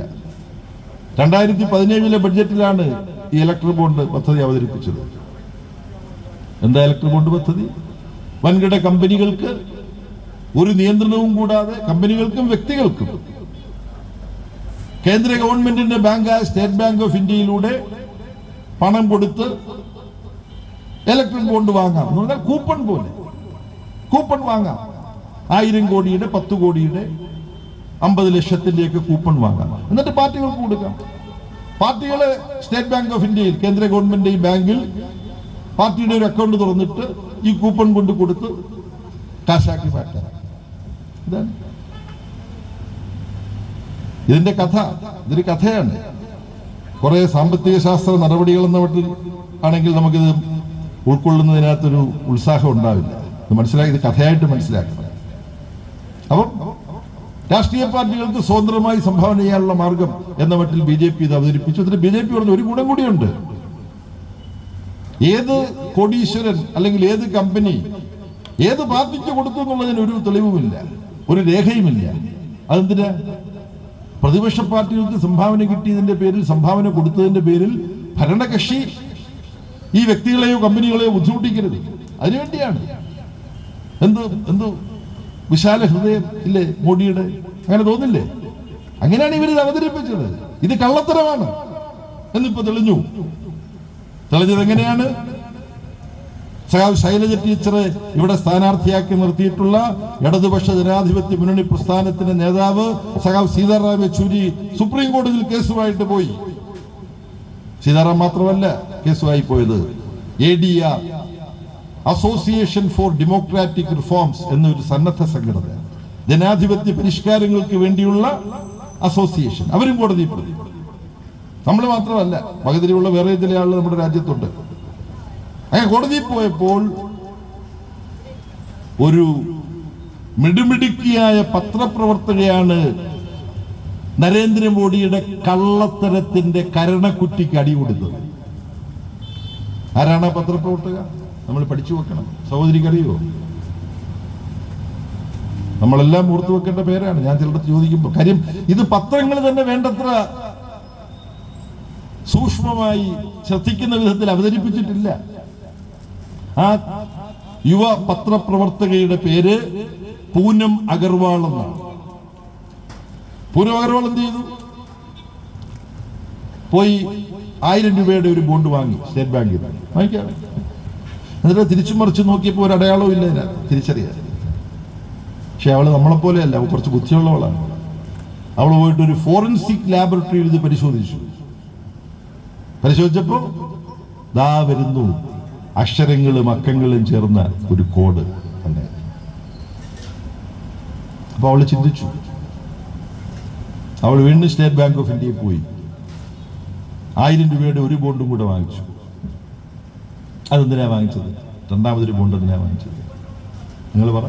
S1: 2017 ബഡ്ജറ്റിലാണ് ഈ ഇലക്ട്രൽ ബോണ്ട് പദ്ധതി അവതരിപ്പിച്ചത്. എന്താ ഇലക്ട്രൽ ബോണ്ട് പദ്ധതി? വൻകിട കമ്പനികൾക്ക് ഒരു നിയന്ത്രണവും കൂടാതെ, കമ്പനികൾക്കും വ്യക്തികൾക്കും കേന്ദ്ര ഗവൺമെന്റിന്റെ ബാങ്കായ സ്റ്റേറ്റ് ബാങ്ക് ഓഫ് ഇന്ത്യയിലൂടെ പണം കൊടുത്ത് ഇലക്ട്രൽ ബോണ്ട് വാങ്ങാം. എന്ന് പറഞ്ഞാൽ കൂപ്പൺ പോലെ കൂപ്പൺ വാങ്ങാം. 1000 കോടിയുടെ, 10 കോടിയുടെ, 50 ലക്ഷത്തിന്റെയൊക്കെ കൂപ്പൺ വാങ്ങാം. എന്നിട്ട് പാർട്ടികൾക്ക് കൊടുക്കാം. പാർട്ടികളെ സ്റ്റേറ്റ് ബാങ്ക് ഓഫ് ഇന്ത്യയിൽ, കേന്ദ്ര ഗവൺമെന്റ് ഈ ബാങ്കിൽ പാർട്ടിയുടെ ഒരു അക്കൗണ്ട് തുറന്നിട്ട് ഈ കൂപ്പൺ കൊണ്ട് കൊടുത്ത് കാശാക്കി മാറ്റാം. ഇതാണ് ഇതിന്റെ കഥ. ഇതൊരു കഥയാണ്. കുറെ സാമ്പത്തിക ശാസ്ത്ര നടപടികൾ എന്ന മട്ടിൽ ആണെങ്കിൽ നമുക്കിത് ഉൾക്കൊള്ളുന്നതിനകത്തൊരു ഉത്സാഹം ഉണ്ടാവില്ല. ഇത് മനസ്സിലാക്കി, ഇത് കഥയായിട്ട് മനസ്സിലാക്കണം. അപ്പം രാഷ്ട്രീയ പാർട്ടികൾക്ക് സ്വതന്ത്രമായി സംഭാവന ചെയ്യാനുള്ള മാർഗം എന്ന മട്ടിൽ BJP ഇത് അവതരിപ്പിച്ചു. അതിന് BJP പറഞ്ഞ ഒരു ഗുണം കൂടിയുണ്ട്. ഏത് കോടീശ്വരൻ അല്ലെങ്കിൽ ഏത് കമ്പനി ഏത് പാർട്ടിക്ക് കൊടുത്തു എന്നുള്ളതിന് ഒരു തെളിവുമില്ല, ഒരു രേഖയുമില്ല. അതെന്തിനാ? പ്രതിപക്ഷ പാർട്ടികൾക്ക് സംഭാവന കിട്ടിയതിന്റെ പേരിൽ, സംഭാവന കൊടുത്തതിന്റെ പേരിൽ ഭരണകക്ഷി ഈ വ്യക്തികളെയോ കമ്പനികളെയോ ബുദ്ധിമുട്ടിക്കരുത്. അതിനുവേണ്ടിയാണ്. എന്ത് വിശാല ഹൃദയം ഇല്ലേ മോഡിയുടെ? അങ്ങനെ തോന്നില്ലേ? അങ്ങനെയാണ് ഇവരിത് അവതരിപ്പിച്ചത്. ഇത് കള്ളത്തരമാണ് എന്നിപ്പോ തെളിഞ്ഞത് എങ്ങനെയാണ്? സഖാവ് ശൈലജ ടീച്ചറെ ഇവിടെ സ്ഥാനാർത്ഥിയാക്കി നിർത്തിയിട്ടുള്ള ഇടതുപക്ഷ ജനാധിപത്യ മുന്നണി പ്രസ്ഥാനത്തിന്റെ നേതാവ് സഖാവ് സീതാറാം യെച്ചൂരി സുപ്രീം കോടതിയിൽ കേസുമായിട്ട് പോയി. സീതാറാം മാത്രമല്ല കേസുമായി പോയത്, ADR, association for Democratic reforms എന്നൊരു സന്നദ്ധ സംഘടന, ജനാധിപത്യ പരിഷ്കാരങ്ങൾക്ക് വേണ്ടിയുള്ള അസോസിയേഷൻ, അവരും കോടതിയിൽ പോയി. നമ്മൾ മാത്രമല്ല, പകുതിയിലുള്ള വേറെ ചില ആളുകൾ നമ്മുടെ രാജ്യത്തുണ്ട്. അങ്ങനെ കോടതിയിൽ പോയപ്പോൾ ഒരു മിടുമിടുക്കിയായ പത്രപ്രവർത്തകയാണ് നരേന്ദ്രമോദിയുടെ കള്ളത്തരത്തിന്റെ കരണക്കുറ്റിക്ക് അടികൊടുത്തത്. ആരാണ് പത്രപ്രവർത്തക? നമ്മൾ പഠിച്ചു വെക്കണം. സഹോദരിക്കറിയോ? നമ്മളെല്ലാം ഓർത്തു വെക്കേണ്ട പേരാണ്. ഞാൻ ചിലടത്ത് ചോദിക്കുമ്പോൾ, കാര്യം ഇത് പത്രങ്ങൾ തന്നെ വേണ്ടത്ര സൂക്ഷ്മമായി ശ്രദ്ധിക്കുന്ന വിധത്തിൽ അവതരിപ്പിച്ചിട്ടില്ല. ആ യുവ പത്രപ്രവർത്തകയുടെ പേര് പൂനം അഗർവാൾ എന്നാണ്. പൂനം അഗർവാൾ എന്ത് ചെയ്തു? പോയി 1000 രൂപയുടെ ഒരു ബോണ്ട് വാങ്ങി സ്റ്റേറ്റ് ബാങ്കിൽ. വാങ്ങിക്കാറ്. എന്നിട്ട് തിരിച്ചു മറിച്ച് നോക്കിയപ്പോൾ ഒരു അടയാളവും ഇല്ല അതിനകത്ത് തിരിച്ചറിയാൻ. പക്ഷെ അവള് നമ്മളെപ്പോലെയല്ല, അവൾ കുറച്ച് ബുദ്ധിയുള്ളവളാണ്. അവൾ പോയിട്ട് ഒരു ഫോറൻസിക് ലാബറട്ടറിയിൽ ഇത് പരിശോധിച്ചപ്പോ ദാ വരുന്നു അക്ഷരങ്ങളും അക്കങ്ങളും ചേർന്ന ഒരു കോഡ് തന്നെ. അപ്പൊ അവള് ചിന്തിച്ചു. അവൾ വീണ്ടും സ്റ്റേറ്റ് ബാങ്ക് ഓഫ് ഇന്ത്യയിൽ പോയി 1000 രൂപയുടെ ഒരു ബോണ്ടും കൂടെ വാങ്ങിച്ചു. അതെന്തിനാ വാങ്ങിച്ചത്? രണ്ടാമതൊരു ബോണ്ട് എന്തിനാ വാങ്ങിച്ചത്? നിങ്ങൾ പറ.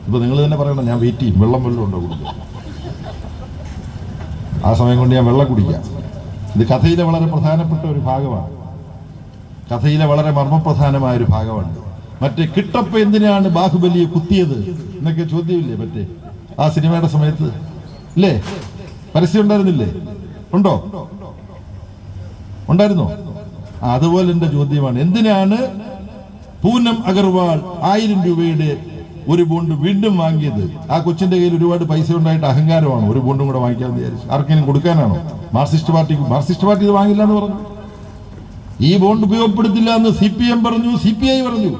S1: ഇപ്പൊ നിങ്ങൾ തന്നെ പറയണം. ഞാൻ വെയിറ്റ് ചെയ്യും. വെള്ളം ഉണ്ടോ കൊടുക്കുക? ആ സമയം കൊണ്ട് ഞാൻ വെള്ളം കുടിക്കാം. ഇത് കഥയിലെ വളരെ പ്രധാനപ്പെട്ട ഒരു ഭാഗമാണ്. കഥയിലെ വളരെ മർമ്മപ്രധാനമായ ഒരു ഭാഗമാണ്. മറ്റേ കിട്ടപ്പ എന്തിനാണ് ബാഹുബലിയെ കുത്തിയത് എന്നൊക്കെ ചോദ്യമില്ലേ മറ്റേ ആ സിനിമയുടെ സമയത്ത്? ഇല്ലേ? പരസ്യം ഉണ്ടായിരുന്നില്ലേ? ഉണ്ടായിരുന്നോ? അതുപോലെ എന്റെ ചോദ്യമാണ്, എന്തിനാണ് പൂനം അഗർവാൾ 1000 രൂപയുടെ ഒരു ബോണ്ട് വീണ്ടും വാങ്ങിയത്? ആ കൊച്ചിന്റെ കയ്യിൽ ഒരുപാട് പൈസ ഉണ്ടായിട്ട് അഹങ്കാരമാണോ ഒരു ബോണ്ടും കൂടെ വാങ്ങിക്കാമെന്ന് വിചാരിച്ചു? ആർക്കെങ്കിലും കൊടുക്കാനാണോ? മാർക്സിസ്റ്റ് പാർട്ടി ഇത് വാങ്ങില്ല എന്ന് പറഞ്ഞു. ഈ ബോണ്ട് ഉപയോഗപ്പെടുത്തില്ല എന്ന് CPM പറഞ്ഞു, CPI പറഞ്ഞു.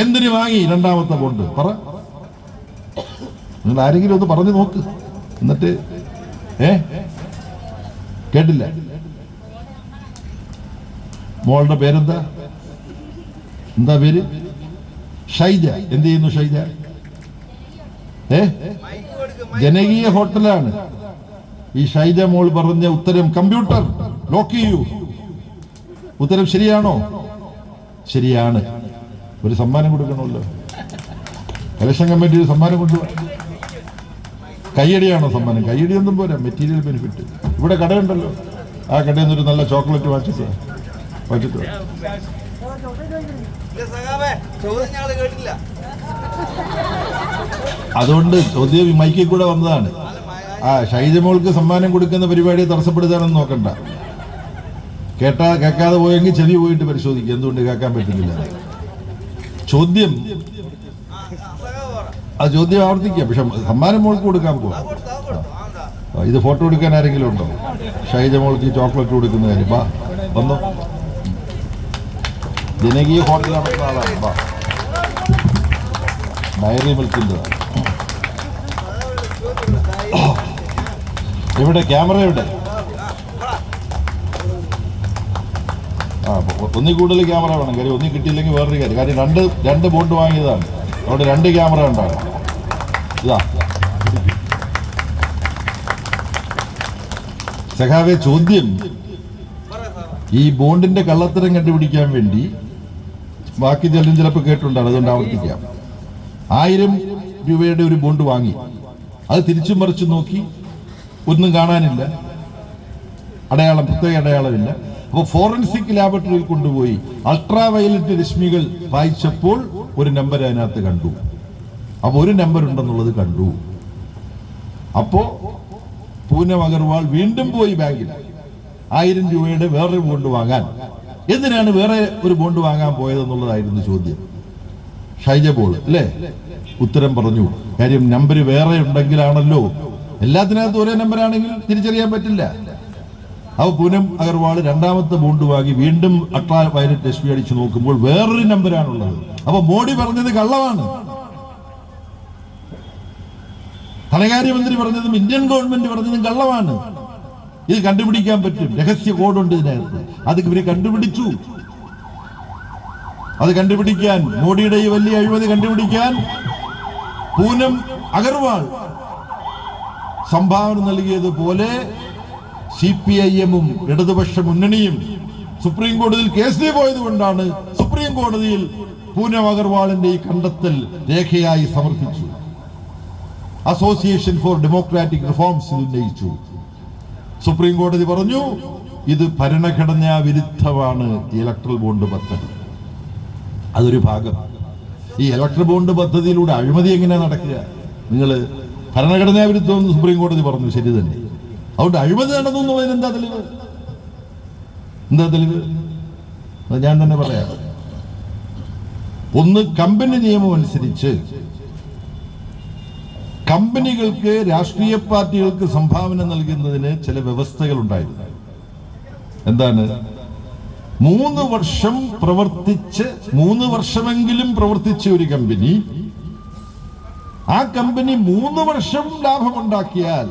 S1: എന്തിനു വാങ്ങി രണ്ടാമത്തെ ബോണ്ട്? പറ. നിങ്ങൾ ആരെങ്കിലും ഒന്ന് പറഞ്ഞു നോക്ക്. എന്നിട്ട് കേട്ടില്ല. മോളുടെ പേരെന്താ? പേര്? ഷൈജ. എന്ത് ചെയ്യുന്നു ഷൈജ? ജനകീയ ഹോട്ടലാണ്. ഈ ഷൈജ മോൾ പറഞ്ഞ ഉത്തരം കമ്പ്യൂട്ടർ ലോക്ക് ചെയ്യൂ. ഉത്തരം ശരിയാണോ? ശരിയാണ്. ഒരു സമ്മാനം കൊടുക്കണമല്ലോ. ഇലക്ഷൻ കമ്മിറ്റി ഒരു സമ്മാനം കൊണ്ടുപോകാം. കയ്യടിയാണോ സമ്മാനം? കയ്യടിയൊന്നും പോരാ, മെറ്റീരിയൽ ബെനിഫിറ്റ്. ഇവിടെ കടയുണ്ടല്ലോ, ആ കടയിൽ നിന്നൊരു നല്ല ചോക്ലേറ്റ് വാങ്ങിച്ചിട്ട് അതുകൊണ്ട് ചോദ്യം മൈക്കിൽ കൂടെ വന്നതാണ്. ആ ഷൈജമോൾക്ക് സമ്മാനം കൊടുക്കുന്ന പരിപാടിയെ തടസ്സപ്പെടുത്താനൊന്നും നോക്കണ്ട. കേൾക്കാതെ പോയെങ്കിൽ ചെവി പോയിട്ട് പരിശോധിക്കുക എന്തുകൊണ്ട് കേൾക്കാൻ പറ്റുന്നില്ല. ചോദ്യം ആവർത്തിക്കാം. പക്ഷെ സമ്മാനം മോൾക്ക് കൊടുക്കാൻ പോവാം. ഇത് ഫോട്ടോ എടുക്കാൻ ആരെങ്കിലും ഉണ്ടോ? ഷൈജമോൾക്ക് ചോക്ലേറ്റ് കൊടുക്കുന്ന കാര്യം. വന്നോ. ജനകീയ ഹോട്ടൽ നടത്തുന്ന ആളാണ്. ഡയറി മിൽക്കിൻ്റെ. എവിടെ ക്യാമറ? എവിടെ? ഒന്നിൽ കൂടുതൽ ക്യാമറ വേണം. കാര്യം ഒന്നി കിട്ടിയില്ലെങ്കിൽ വേറൊരു കാര്യം. കാര്യം രണ്ട് ബോണ്ട് വാങ്ങിയതാണ്. അവിടെ 2 ക്യാമറ ഉണ്ടാകും. ഇതാ സഖാവെ, ചോദ്യം ഈ ബോണ്ടിന്റെ കള്ളത്തരം കണ്ടുപിടിക്കാൻ വേണ്ടി ബാക്കി ചിലപ്പോൾ കേട്ടിട്ടുണ്ടാണ്, അതുകൊണ്ട് ആവർത്തിക്കാം. 1000 രൂപയുടെ ഒരു ബോണ്ട് വാങ്ങി. അത് തിരിച്ചും മറിച്ചും നോക്കി, ഒന്നും കാണാനില്ല, പ്രത്യേക അടയാളമില്ല. അപ്പോൾ ഫോറൻസിക് ലാബറട്ടറിയിൽ കൊണ്ടുപോയി അൾട്രാ വയലറ്റ് രശ്മികൾ വായിച്ചപ്പോൾ ഒരു നമ്പർ അതിനകത്ത് കണ്ടു. അപ്പൊ ഒരു നമ്പർ ഉണ്ടെന്നുള്ളത് കണ്ടു. അപ്പോ പൂനം അഗർവാൾ വീണ്ടും പോയി ബാങ്കിൽ 1000 രൂപയുടെ വേറൊരു ബോണ്ട് വാങ്ങാൻ. എന്തിനാണ് വേറെ ഒരു ബോണ്ട് വാങ്ങാൻ പോയതെന്നുള്ളതായിരുന്നു ചോദ്യം. ഷൈജ പോൾ അല്ലേ ഉത്തരം പറഞ്ഞു. കാര്യം നമ്പർ വേറെ ഉണ്ടെങ്കിലാണല്ലോ, എല്ലാത്തിനകത്തും ഒരേ നമ്പറാണെങ്കിൽ തിരിച്ചറിയാൻ പറ്റില്ല. അപ്പൊ പൂനം അഗർവാൾ രണ്ടാമത്തെ ബോണ്ട് വാങ്ങി വീണ്ടും അൾട്രാ വയലറ്റ് രശ്മി അടിച്ചു നോക്കുമ്പോൾ വേറൊരു നമ്പറാണുള്ളത്. അപ്പൊ മോഡി പറഞ്ഞത് കള്ളമാണ്, ധനകാര്യമന്ത്രി പറഞ്ഞതും ഇന്ത്യൻ ഗവൺമെന്റ് പറഞ്ഞതും കള്ളമാണ്. ഇത് കണ്ടുപിടിക്കാൻ പറ്റും, രഹസ്യ കോഡുണ്ട് ഇതിനകത്ത്. അത് ഇവര് കണ്ടുപിടിച്ചു. അത് കണ്ടുപിടിക്കാൻ, മോഡിയുടെ ഈ വലിയ അഴിമതി കണ്ടുപിടിക്കാൻ പൂനം അഗർവാൾ സംഭാവന നൽകിയതുപോലെ CPIM-ഉം ഇടതുപക്ഷ മുന്നണിയും സുപ്രീം കോടതിയിൽ കേസിൽ പോയത് കൊണ്ടാണ് സുപ്രീം കോടതിയിൽ പൂനം അഗർവാളിന്റെ ഈ കണ്ടെത്തൽ രേഖയായി സമർപ്പിച്ചു. അസോസിയേഷൻ ഫോർ ഡെമോക്രാറ്റിക് റിഫോംസ് ഉന്നയിച്ചു. സുപ്രീം കോടതി പറഞ്ഞു ഇത് ഭരണഘടനാ വിരുദ്ധമാണ് ഈ ഇലക്ട്രൽ ബോണ്ട് പദ്ധതി. അതൊരു ഭാഗം. ഈ ഇലക്ട്രൽ ബോണ്ട് പദ്ധതിയിലൂടെ അഴിമതി എങ്ങനെ നടക്കുക? നിങ്ങൾ ഭരണഘടനാ വിരുദ്ധമെന്ന് സുപ്രീം കോടതി പറഞ്ഞു, ശരി തന്നെ. അതുകൊണ്ട് അഴിമതി നടന്നു എന്നുള്ളതിന് എന്താ തെളിവ്? എന്താ തെളിവ്? അത് ഞാൻ തന്നെ പറയാം. ഒന്ന്, കമ്പനി നിയമം അനുസരിച്ച് കമ്പനികൾക്ക് രാഷ്ട്രീയ പാർട്ടികൾക്ക് സംഭാവന നൽകുന്നതിന് ചില വ്യവസ്ഥകൾ ഉണ്ടായിരുന്നു. എന്താണ്? 3 വർഷം പ്രവർത്തിച്ച് 3 വർഷമെങ്കിലും പ്രവർത്തിച്ച ഒരു കമ്പനി, ആ കമ്പനി 3 വർഷം ലാഭമുണ്ടാക്കിയാൽ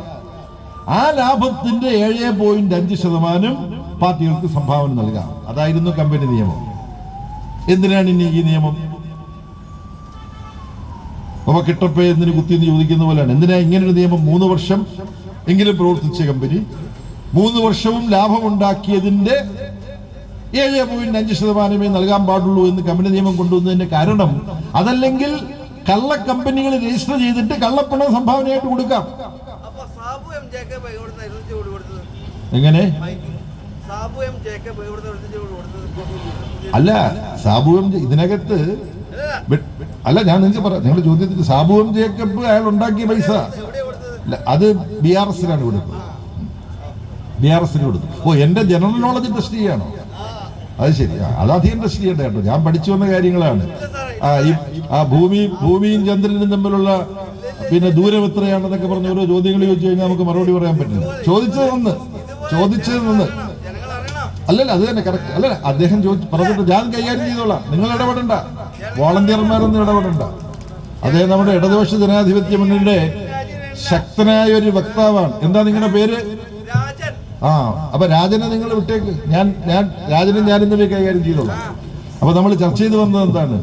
S1: ആ ലാഭത്തിന്റെ 7.5% പാർട്ടികൾക്ക് സംഭാവന നൽകാം. അതായിരുന്നു കമ്പനി നിയമം. എന്തിനാണ് ഇനി ഈ നിയമം? അപ്പൊ കിട്ടപ്പേ എന്തിന് കുത്തിയെന്ന് ചോദിക്കുന്ന പോലെയാണ്. എന്തിനാ ഇങ്ങനൊരു നിയമം? 3 വർഷം എങ്കിലും പ്രവർത്തിച്ച കമ്പനി 3 വർഷവും ലാഭമുണ്ടാക്കിയതിന്റെ 7.5% നൽകാൻ പാടുള്ളൂ എന്ന് കമ്പനി നിയമം കൊണ്ടുവന്നതിന്റെ കാരണം, അതല്ലെങ്കിൽ കള്ള കമ്പനികൾ രജിസ്റ്റർ ചെയ്തിട്ട് കള്ളപ്പണം സംഭാവനയായിട്ട് കൊടുക്കാം. എങ്ങനെ? അല്ല, സാബു എം ഇതിനകത്ത് അല്ല, ഞാൻ നിങ്ങൾക്ക് പറയാം. നിങ്ങളുടെ ചോദ്യത്തിൽ സാബു എം ജേക്കബ് അയാൾ ഉണ്ടാക്കിയ പൈസ അത് BRS-ലാണ് കൊടുത്തത്. BRS-ന് കൊടുത്തു. ഓ, എന്റെ ജനറൽ നോളജ് ടെസ്റ്റ് ചെയ്യാണോ? അത് ശരി. അതധികം ടെസ്റ്റ് ചെയ്യേണ്ട കേട്ടോ, ഞാൻ പഠിച്ചു വന്ന കാര്യങ്ങളാണ്. ആ ഭൂമിയും ചന്ദ്രനും തമ്മിലുള്ള പിന്നെ ദൂരം എത്രയാണെന്നൊക്കെ പറഞ്ഞ ഓരോ ചോദ്യങ്ങൾ ചോദിച്ചു കഴിഞ്ഞാൽ നമുക്ക് മറുപടി പറയാൻ പറ്റില്ല. ചോദിച്ചത് നിന്ന് അല്ലല്ല, അത് തന്നെ കറക്റ്റ്. അല്ലല്ല, അദ്ദേഹം പറഞ്ഞിട്ട് ഞാൻ കൈകാര്യം ചെയ്തോളാം, നിങ്ങൾ ഇടപെടണ്ട, വോളണ്ടിയർമാരൊന്നും ഇടപെടണ്ട. അദ്ദേഹം നമ്മുടെ ഇടതുപക്ഷ ജനാധിപത്യ മുന്നണിയുടെ ശക്തനായ ഒരു വക്താവാണ്. എന്താ നിങ്ങളുടെ പേര്? അപ്പൊ രാജനെ നിങ്ങൾ വിട്ടേക്ക്. ഞാൻ രാജനും ഞാനും തമ്മിൽ കൈകാര്യം ചെയ്തോളാം. അപ്പൊ നമ്മൾ ചർച്ച ചെയ്ത് വന്നത് എന്താണ്?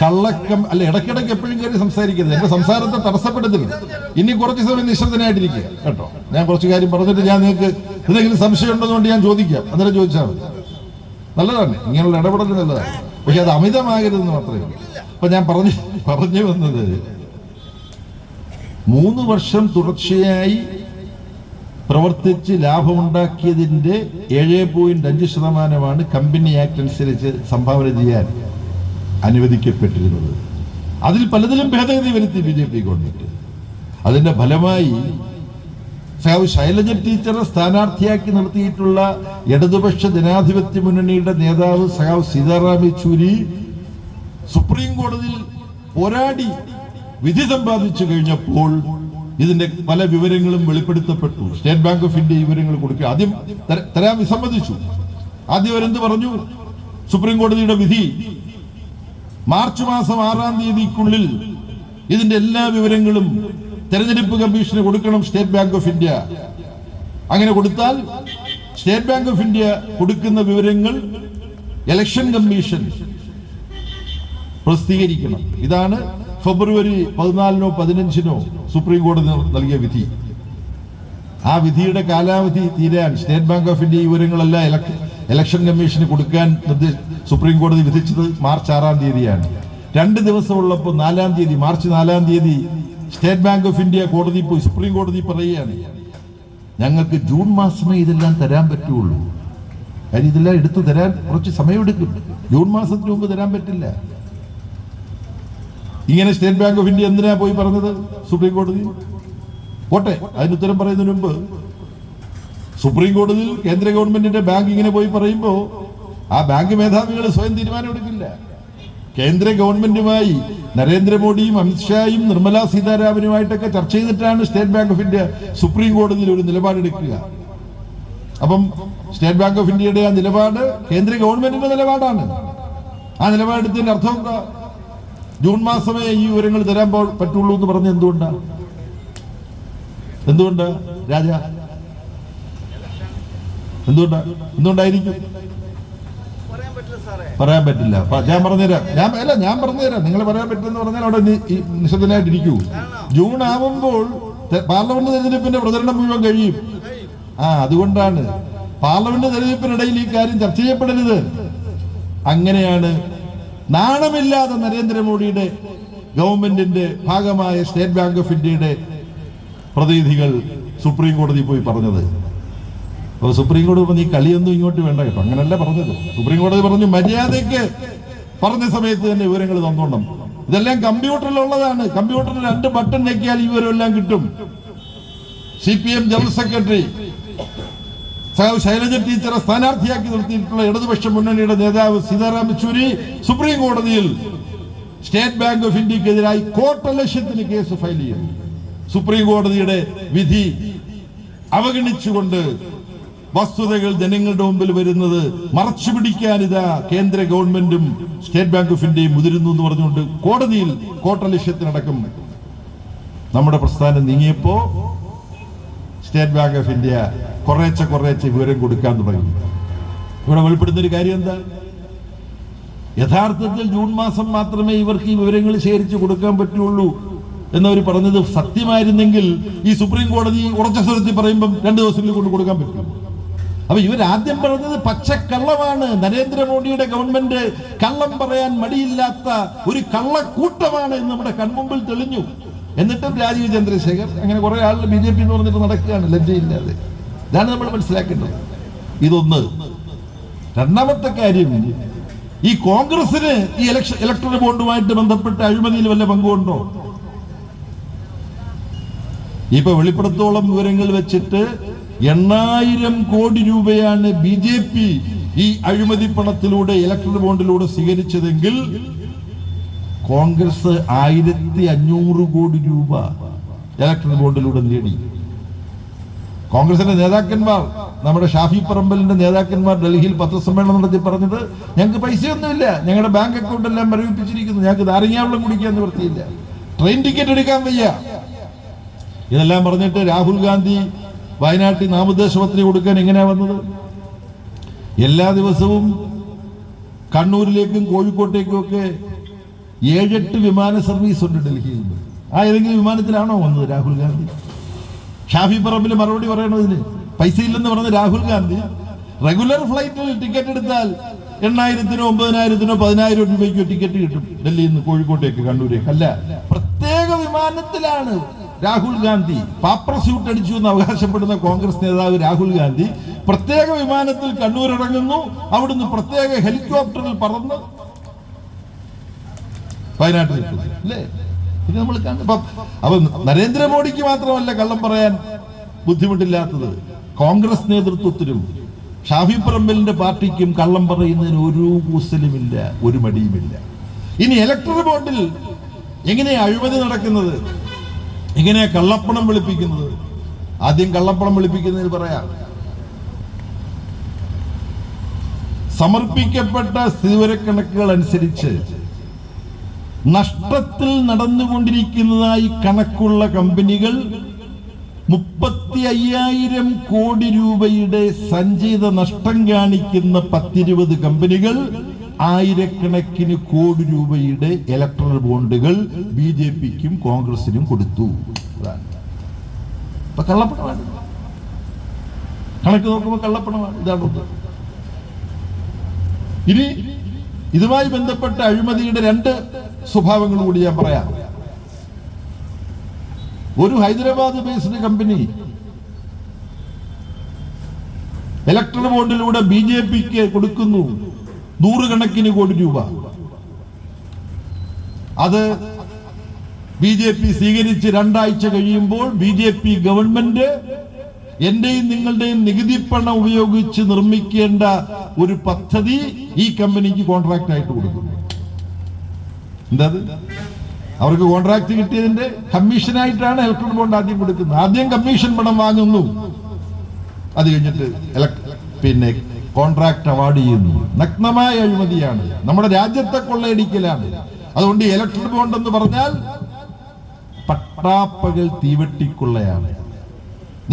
S1: അല്ല, ഇടയ്ക്കിടയ്ക്ക് എപ്പോഴും കയറി സംസാരിക്കരുത്. എന്റെ സംസാരത്തെ തടസ്സപ്പെടുത്തരുത്. ഇനി കുറച്ച് സമയം നിശബ്ദനായിട്ടിരിക്കുക കേട്ടോ. ഞാൻ കുറച്ച് കാര്യം പറഞ്ഞിട്ട് ഞാൻ നിങ്ങൾക്ക് എന്തെങ്കിലും സംശയം ഉണ്ടെന്നുകൊണ്ട് ഞാൻ ചോദിക്കാം, അന്നേരം ചോദിച്ചാൽ മതി. നല്ലതാണ്, ഇങ്ങനെയുള്ള ഇടപെടൽ നല്ലതാണ്. പക്ഷെ അത് അമിതമാകരുതെന്ന് മാത്രമേ ഉള്ളൂ. അപ്പൊ ഞാൻ പറഞ്ഞു വന്നത്, 3 വർഷം തുടർച്ചയായി പ്രവർത്തിച്ച് ലാഭമുണ്ടാക്കിയതിന്റെ 7.5% കമ്പനി ആക്ട് അനുസരിച്ച് സംഭാവന ചെയ്യാൻ അനുവദിക്കപ്പെട്ടിരുന്നത്. അതിൽ പലതിലും ഭേദഗതി വരുത്തി BJP ഗവൺമെന്റ്. അതിന്റെ ഫലമായി ശൈലജ ടീച്ചറെ സ്ഥാനാർത്ഥിയാക്കി നിർത്തിയിട്ടുള്ള ഇടതുപക്ഷ ജനാധിപത്യ മുന്നണിയുടെ നേതാവ് സഖാവ് സീതാറാം യെച്ചൂരി സുപ്രീം കോടതിയിൽ പോരാടി വിധി സമ്പാദിച്ചു കഴിഞ്ഞപ്പോൾ ഇതിന്റെ പല വിവരങ്ങളും വെളിപ്പെടുത്തപ്പെട്ടു. സ്റ്റേറ്റ് ബാങ്ക് ഓഫ് ഇന്ത്യ വിവരങ്ങൾ കൊടുക്കുക. ആദ്യം തരാൻ വിസമ്മതിച്ചു. ആദ്യം അവരെന്ത് പറഞ്ഞു? സുപ്രീം കോടതിയുടെ വിധി മാർച്ച് മാസം 6-ാം തീയതിക്കുള്ളിൽ ഇതിന്റെ എല്ലാ വിവരങ്ങളും തെരഞ്ഞെടുപ്പ് കമ്മീഷന് കൊടുക്കണം സ്റ്റേറ്റ് ബാങ്ക് ഓഫ് ഇന്ത്യ. അങ്ങനെ കൊടുത്താൽ സ്റ്റേറ്റ് ബാങ്ക് ഓഫ് ഇന്ത്യ കൊടുക്കുന്ന വിവരങ്ങൾ ഇലക്ഷൻ കമ്മീഷൻ പ്രസിദ്ധീകരിക്കണം. ഇതാണ് ഫെബ്രുവരി 14-നോ 15-നോ സുപ്രീം കോടതി നൽകിയ വിധി. ആ വിധിയുടെ കാലാവധി തീരാൻ സ്റ്റേറ്റ് ബാങ്ക് ഓഫ് ഇന്ത്യ വിവരങ്ങളെല്ലാം ഇലക്ഷൻ കമ്മീഷന് കൊടുക്കാൻ സുപ്രീം കോടതി വിധിച്ചത് മാർച്ച് 6-ാം തീയതിയാണ്. 2 ദിവസമുള്ളപ്പോൾ 4-ാം തീയതി, മാർച്ച് 4-ാം തീയതി സ്റ്റേറ്റ് ബാങ്ക് ഓഫ് ഇന്ത്യ കോടതി പോയി സുപ്രീം കോടതി പറയുകയാണ്, ഞങ്ങൾക്ക് ജൂൺ മാസമേ ഇതെല്ലാം തരാൻ പറ്റുള്ളൂ. കാര്യം ഇതെല്ലാം എടുത്തു തരാൻ കുറച്ച് സമയമെടുക്കും. ജൂൺ മാസത്തിന് മുമ്പ് തരാൻ പറ്റില്ല. ഇങ്ങനെ സ്റ്റേറ്റ് ബാങ്ക് ഓഫ് ഇന്ത്യ എന്തിനാ പോയി പറഞ്ഞത് സുപ്രീം കോടതി? പോട്ടെ, അതിന് ഉത്തരം പറയുന്നതിന് മുമ്പ് സുപ്രീം കോടതിയിൽ കേന്ദ്ര ഗവൺമെന്റിന്റെ ബാങ്ക് ഇങ്ങനെ പോയി പറയുമ്പോ ആ ബാങ്ക് മേധാവികൾ സ്വയം തീരുമാനമെടുക്കില്ല. കേന്ദ്ര ഗവൺമെന്റുമായി നരേന്ദ്രമോദിയും അമിത്ഷായും നിർമ്മലാ സീതാരാമനുമായിട്ടൊക്കെ ചർച്ച ചെയ്തിട്ടാണ് state bank of India supreme കോടതിയിൽ ഒരു നിലപാടെടുക്കുക. അപ്പം സ്റ്റേറ്റ് ബാങ്ക് ഓഫ് ഇന്ത്യയുടെ ആ നിലപാട് കേന്ദ്ര ഗവൺമെന്റിന്റെ നിലപാടാണ്. ആ നിലപാടെടുത്തതിന്റെ അർത്ഥം എന്താ? ജൂൺ മാസമേ ഈ വിവരങ്ങൾ തരാൻ പറ്റുള്ളൂ എന്ന് പറഞ്ഞ എന്തുകൊണ്ടാ രാജ? എന്തുകൊണ്ടായിരിക്കും? പറയാൻ പറ്റില്ല. ഞാൻ പറഞ്ഞുതരാം. നിങ്ങൾ പറയാൻ പറ്റില്ലെന്ന് പറഞ്ഞാൽ അവിടെ നിശബ്ദനായിട്ടിരിക്കൂ. ജൂൺ ആവുമ്പോൾ പാർലമെന്റ് തെരഞ്ഞെടുപ്പിന്റെ പ്രചരണം മുഴുവൻ കഴിയും. അതുകൊണ്ടാണ് പാർലമെന്റ് തെരഞ്ഞെടുപ്പിനിടയിൽ ഈ കാര്യം ചർച്ച ചെയ്യപ്പെടരുത്. അങ്ങനെയാണ് നാണമില്ലാതെ നരേന്ദ്രമോദിയുടെ ഗവൺമെന്റിന്റെ ഭാഗമായ സ്റ്റേറ്റ് ബാങ്ക് ഓഫ് ഇന്ത്യയുടെ പ്രതിനിധികൾ സുപ്രീം കോടതി പോയി പറഞ്ഞത്. അപ്പൊ സുപ്രീം കോടതി നീ കളിയൊന്നും ഇങ്ങോട്ട് വേണ്ട കേട്ടോ, അങ്ങനല്ല പറഞ്ഞത്. സുപ്രീം കോടതി പറഞ്ഞു മര്യാദയ്ക്ക് പറഞ്ഞ സമയത്ത് തന്നെ വിവരങ്ങൾ തന്നോണം. ഇതെല്ലാം കമ്പ്യൂട്ടറിലുള്ളതാണ്. കമ്പ്യൂട്ടറിൽ 2 ബട്ടൺ ഞെക്കിയാൽ ഈ വിവരമെല്ലാം കിട്ടും. CPM ജനറൽ സെക്രട്ടറി ശൈലജ ടീച്ചറെ സ്ഥാനാർത്ഥിയാക്കി നിർത്തിയിട്ടുള്ള ഇടതുപക്ഷ മുന്നണിയുടെ നേതാവ് സീതാറാം യെച്ചൂരി സുപ്രീം കോടതിയിൽ സ്റ്റേറ്റ് ബാങ്ക് ഓഫ് ഇന്ത്യക്കെതിരായി കോട്ടലക്ഷ്യത്തിന് കേസ് ഫയൽ ചെയ്യും. സുപ്രീം കോടതിയുടെ വിധി അവഗണിച്ചുകൊണ്ട് വസ്തുതകൾ ജനങ്ങളുടെ മുമ്പിൽ വരുന്നത് മറച്ചു പിടിക്കാൻ ഇതാ കേന്ദ്ര ഗവൺമെന്റും സ്റ്റേറ്റ് ബാങ്ക് ഓഫ് ഇന്ത്യയും മുതിരുന്നു എന്ന് പറഞ്ഞുകൊണ്ട് കോടതിയിൽ കോട്ടലക്ഷ്യത്തിനടക്കം നമ്മുടെ പ്രസ്ഥാനം നീങ്ങിയപ്പോ സ്റ്റേറ്റ് ബാങ്ക് ഓഫ് ഇന്ത്യ കുറേശ്ശെ വിവരം കൊടുക്കാൻ തുടങ്ങി. ഇവിടെ വെളിപ്പെടുന്ന ഒരു കാര്യം എന്താ? യഥാർത്ഥത്തിൽ ജൂൺ മാസം മാത്രമേ ഇവർക്ക് ഈ വിവരങ്ങൾ ശേഖരിച്ച് കൊടുക്കാൻ പറ്റുള്ളൂ എന്നവർ പറഞ്ഞത് സത്യമായിരുന്നെങ്കിൽ ഈ സുപ്രീം കോടതി ഉറച്ച സ്വരത്തിൽ പറയുമ്പം 2 ദിവസത്തിൽ കൊണ്ട് കൊടുക്കാൻ പറ്റും. അപ്പൊ ഇവരാദ്യം പറഞ്ഞത് പച്ചക്കള്ളമാണ്. നരേന്ദ്രമോദിയുടെ ഗവൺമെന്റ് കള്ളം പറയാൻ മടിയില്ലാത്ത ഒരു കള്ളക്കൂട്ടമാണ് എന്ന് നമ്മുടെ കൺമുമ്പിൽ തെളിഞ്ഞു. എന്നിട്ടും രാജീവ് ചന്ദ്രശേഖർ അങ്ങനെ കുറെ ആളുകൾ BJP എന്ന് പറഞ്ഞിട്ട് നടക്കുകയാണ് ലജ്ജയില്ലാതെ. ഇതാണ് നമ്മൾ മനസ്സിലാക്കേണ്ടത്. ഇതൊന്ന്. രണ്ടാമത്തെ കാര്യം, ഈ കോൺഗ്രസിന് ഈ ഇലക്ട്രൽ ബോണ്ടുമായിട്ട് ബന്ധപ്പെട്ട അഴിമതിയിൽ വല്ല പങ്കുണ്ടോ? ഇപ്പൊ വെളിപ്പെടുത്തോളം വിവരങ്ങൾ വെച്ചിട്ട് 8,000 കോടി രൂപയാണ് BJP ഈ അഴിമതി പണത്തിലൂടെ ഇലക്ട്രൽ ബോണ്ടിലൂടെ സ്വീകരിച്ചതെങ്കിൽ കോൺഗ്രസ് 1,500 കോടി രൂപ ഇലക്ട്രൽ ബോണ്ടിലൂടെ നേടി. കോൺഗ്രസിന്റെ നേതാക്കന്മാർ, നമ്മുടെ ഷാഫി പറമ്പലിന്റെ നേതാക്കന്മാർ ഡൽഹിയിൽ പത്രസമ്മേളനം നടത്തി പറഞ്ഞത് ഞങ്ങൾക്ക് പൈസയൊന്നുമില്ല, ഞങ്ങളുടെ ബാങ്ക് അക്കൗണ്ട് എല്ലാം മരവിപ്പിച്ചിരിക്കുന്നു, ഞങ്ങൾക്ക് നാരങ്ങാവെള്ളം കുടിക്കാൻ നിവൃത്തിയില്ല, ട്രെയിൻ ടിക്കറ്റ് എടുക്കാൻ വയ്യ. ഇതെല്ലാം പറഞ്ഞിട്ട് രാഹുൽ ഗാന്ധി വയനാട്ടിൽ നാമനിർദ്ദേശ പത്രിക കൊടുക്കാൻ എങ്ങനെയാ വന്നത്? എല്ലാ ദിവസവും കണ്ണൂരിലേക്കും കോഴിക്കോട്ടേക്കും ഒക്കെ 7-8 വിമാന സർവീസ് ഉണ്ട് ഡൽഹിയിൽ നിന്ന്. ഏതെങ്കിലും വിമാനത്തിലാണോ വന്നത് രാഹുൽ ഗാന്ധി? ഷാഫി പറമ്പിൽ മറുപടി പറയണതിന് പൈസ ഇല്ലെന്ന് പറഞ്ഞ രാഹുൽ ഗാന്ധി റെഗുലർ ഫ്ലൈറ്റിൽ ടിക്കറ്റ് എടുത്താൽ 8,000-നോ 9,000-നോ 10,000 രൂപയ്ക്കോ ടിക്കറ്റ് കിട്ടും ഡൽഹിയിൽ നിന്ന് കോഴിക്കോട്ടേക്ക് കണ്ണൂരേക്ക്. അല്ല, പ്രത്യേക വിമാനത്തിലാണ് രാഹുൽ ഗാന്ധി. പാപ്പർ സ്യൂട്ട് അടിച്ചു എന്ന് അവകാശപ്പെടുന്ന കോൺഗ്രസ് നേതാവ് രാഹുൽ ഗാന്ധി പ്രത്യേക വിമാനത്തിൽ കണ്ണൂർ ഇറങ്ങുന്നു. അവിടുന്ന് പ്രത്യേക ഹെലികോപ്റ്ററിൽ പറന്ന് വയനാട്ടിൽ അല്ലേ? ഇത് നമ്മൾ അപ്പൊ നരേന്ദ്രമോദിക്ക് മാത്രമല്ല കള്ളം പറയാൻ ബുദ്ധിമുട്ടില്ലാത്തത്, കോൺഗ്രസ് നേതൃത്വത്തിനും ഷാഫി പറമ്പലിന്റെ പാർട്ടിക്കും കള്ളം പറയുന്നതിന് ഒരു കൂസലുമില്ല, ഒരു മടിയുമില്ല. ഇനി ഇലക്ട്രൽ ബോണ്ടിൽ എങ്ങനെയാ അഴിമതി നടക്കുന്നത്, എങ്ങനെയാ കള്ളപ്പണം വെളുപ്പിക്കുന്നത്? ആദ്യം കള്ളപ്പണം വെളുപ്പിക്കുന്നതിന് പറയാം. സമർപ്പിക്കപ്പെട്ട സ്ഥിതിവിവരക്കണക്കുകൾ അനുസരിച്ച് നഷ്ടത്തിൽ നടന്നുകൊണ്ടിരിക്കുന്നതായി കണക്കുള്ള കമ്പനികൾ 35,000 കോടി രൂപയുടെ സഞ്ചിത നഷ്ടം കാണിക്കുന്ന 10-20 കമ്പനികൾ ആയിരക്കണക്കിന് കോടി രൂപയുടെ ഇലക്ട്രൽ ബോണ്ടുകൾ BJPക്കും കോൺഗ്രസിനും കൊടുത്തു. അപ്പൊ കള്ളപ്പണമാണ്. കണക്ക് നോക്കുമ്പോൾ കള്ളപ്പണമാണ്. ഇതാണ്. ഇനി ഇതുമായി ബന്ധപ്പെട്ട അഴിമതിയുടെ 2 സ്വഭാവങ്ങൾ കൂടി ഞാൻ പറയാം. ഒരു ഹൈദരാബാദ് ബേസ്ഡ് കമ്പനി ഇലക്ട്രൽ ബോണ്ടിലൂടെ BJPക്ക് കൊടുക്കുന്നു 100 കണക്കിന് കോടി രൂപ. അത് BJP സ്വീകരിച്ച് 2 ആഴ്ച കഴിയുമ്പോൾ BJP ഗവൺമെന്റ് എന്റെയും നിങ്ങളുടെയും നികുതി പണം ഉപയോഗിച്ച് നിർമ്മിക്കേണ്ട ഒരു പദ്ധതി ഈ കമ്പനിക്ക് കോൺട്രാക്ട് ആയിട്ട് കൊടുക്കുന്നു. എന്താ അവർക്ക് കോൺട്രാക്ട് കിട്ടിയതിന്റെ കമ്മീഷനായിട്ടാണ് ഇലക്ട്രൽ ബോണ്ട് ആദ്യം കൊടുക്കുന്നത്. ആദ്യം കമ്മീഷൻ പണം വാങ്ങുന്നു, അത് കഴിഞ്ഞിട്ട് പിന്നെ കോൺട്രാക്ട് അവാർഡ് ചെയ്യുന്നു. നഗ്നമായ അഴിമതിയാണ്, നമ്മുടെ രാജ്യത്തെ കൊള്ളയടിക്കലാണ്. അതുകൊണ്ട് ഇലക്ട്രൽ ബോണ്ട് എന്ന് പറഞ്ഞാൽ പട്ടാപ്പകൽ തീവെട്ടിക്കൊള്ളയാണ്.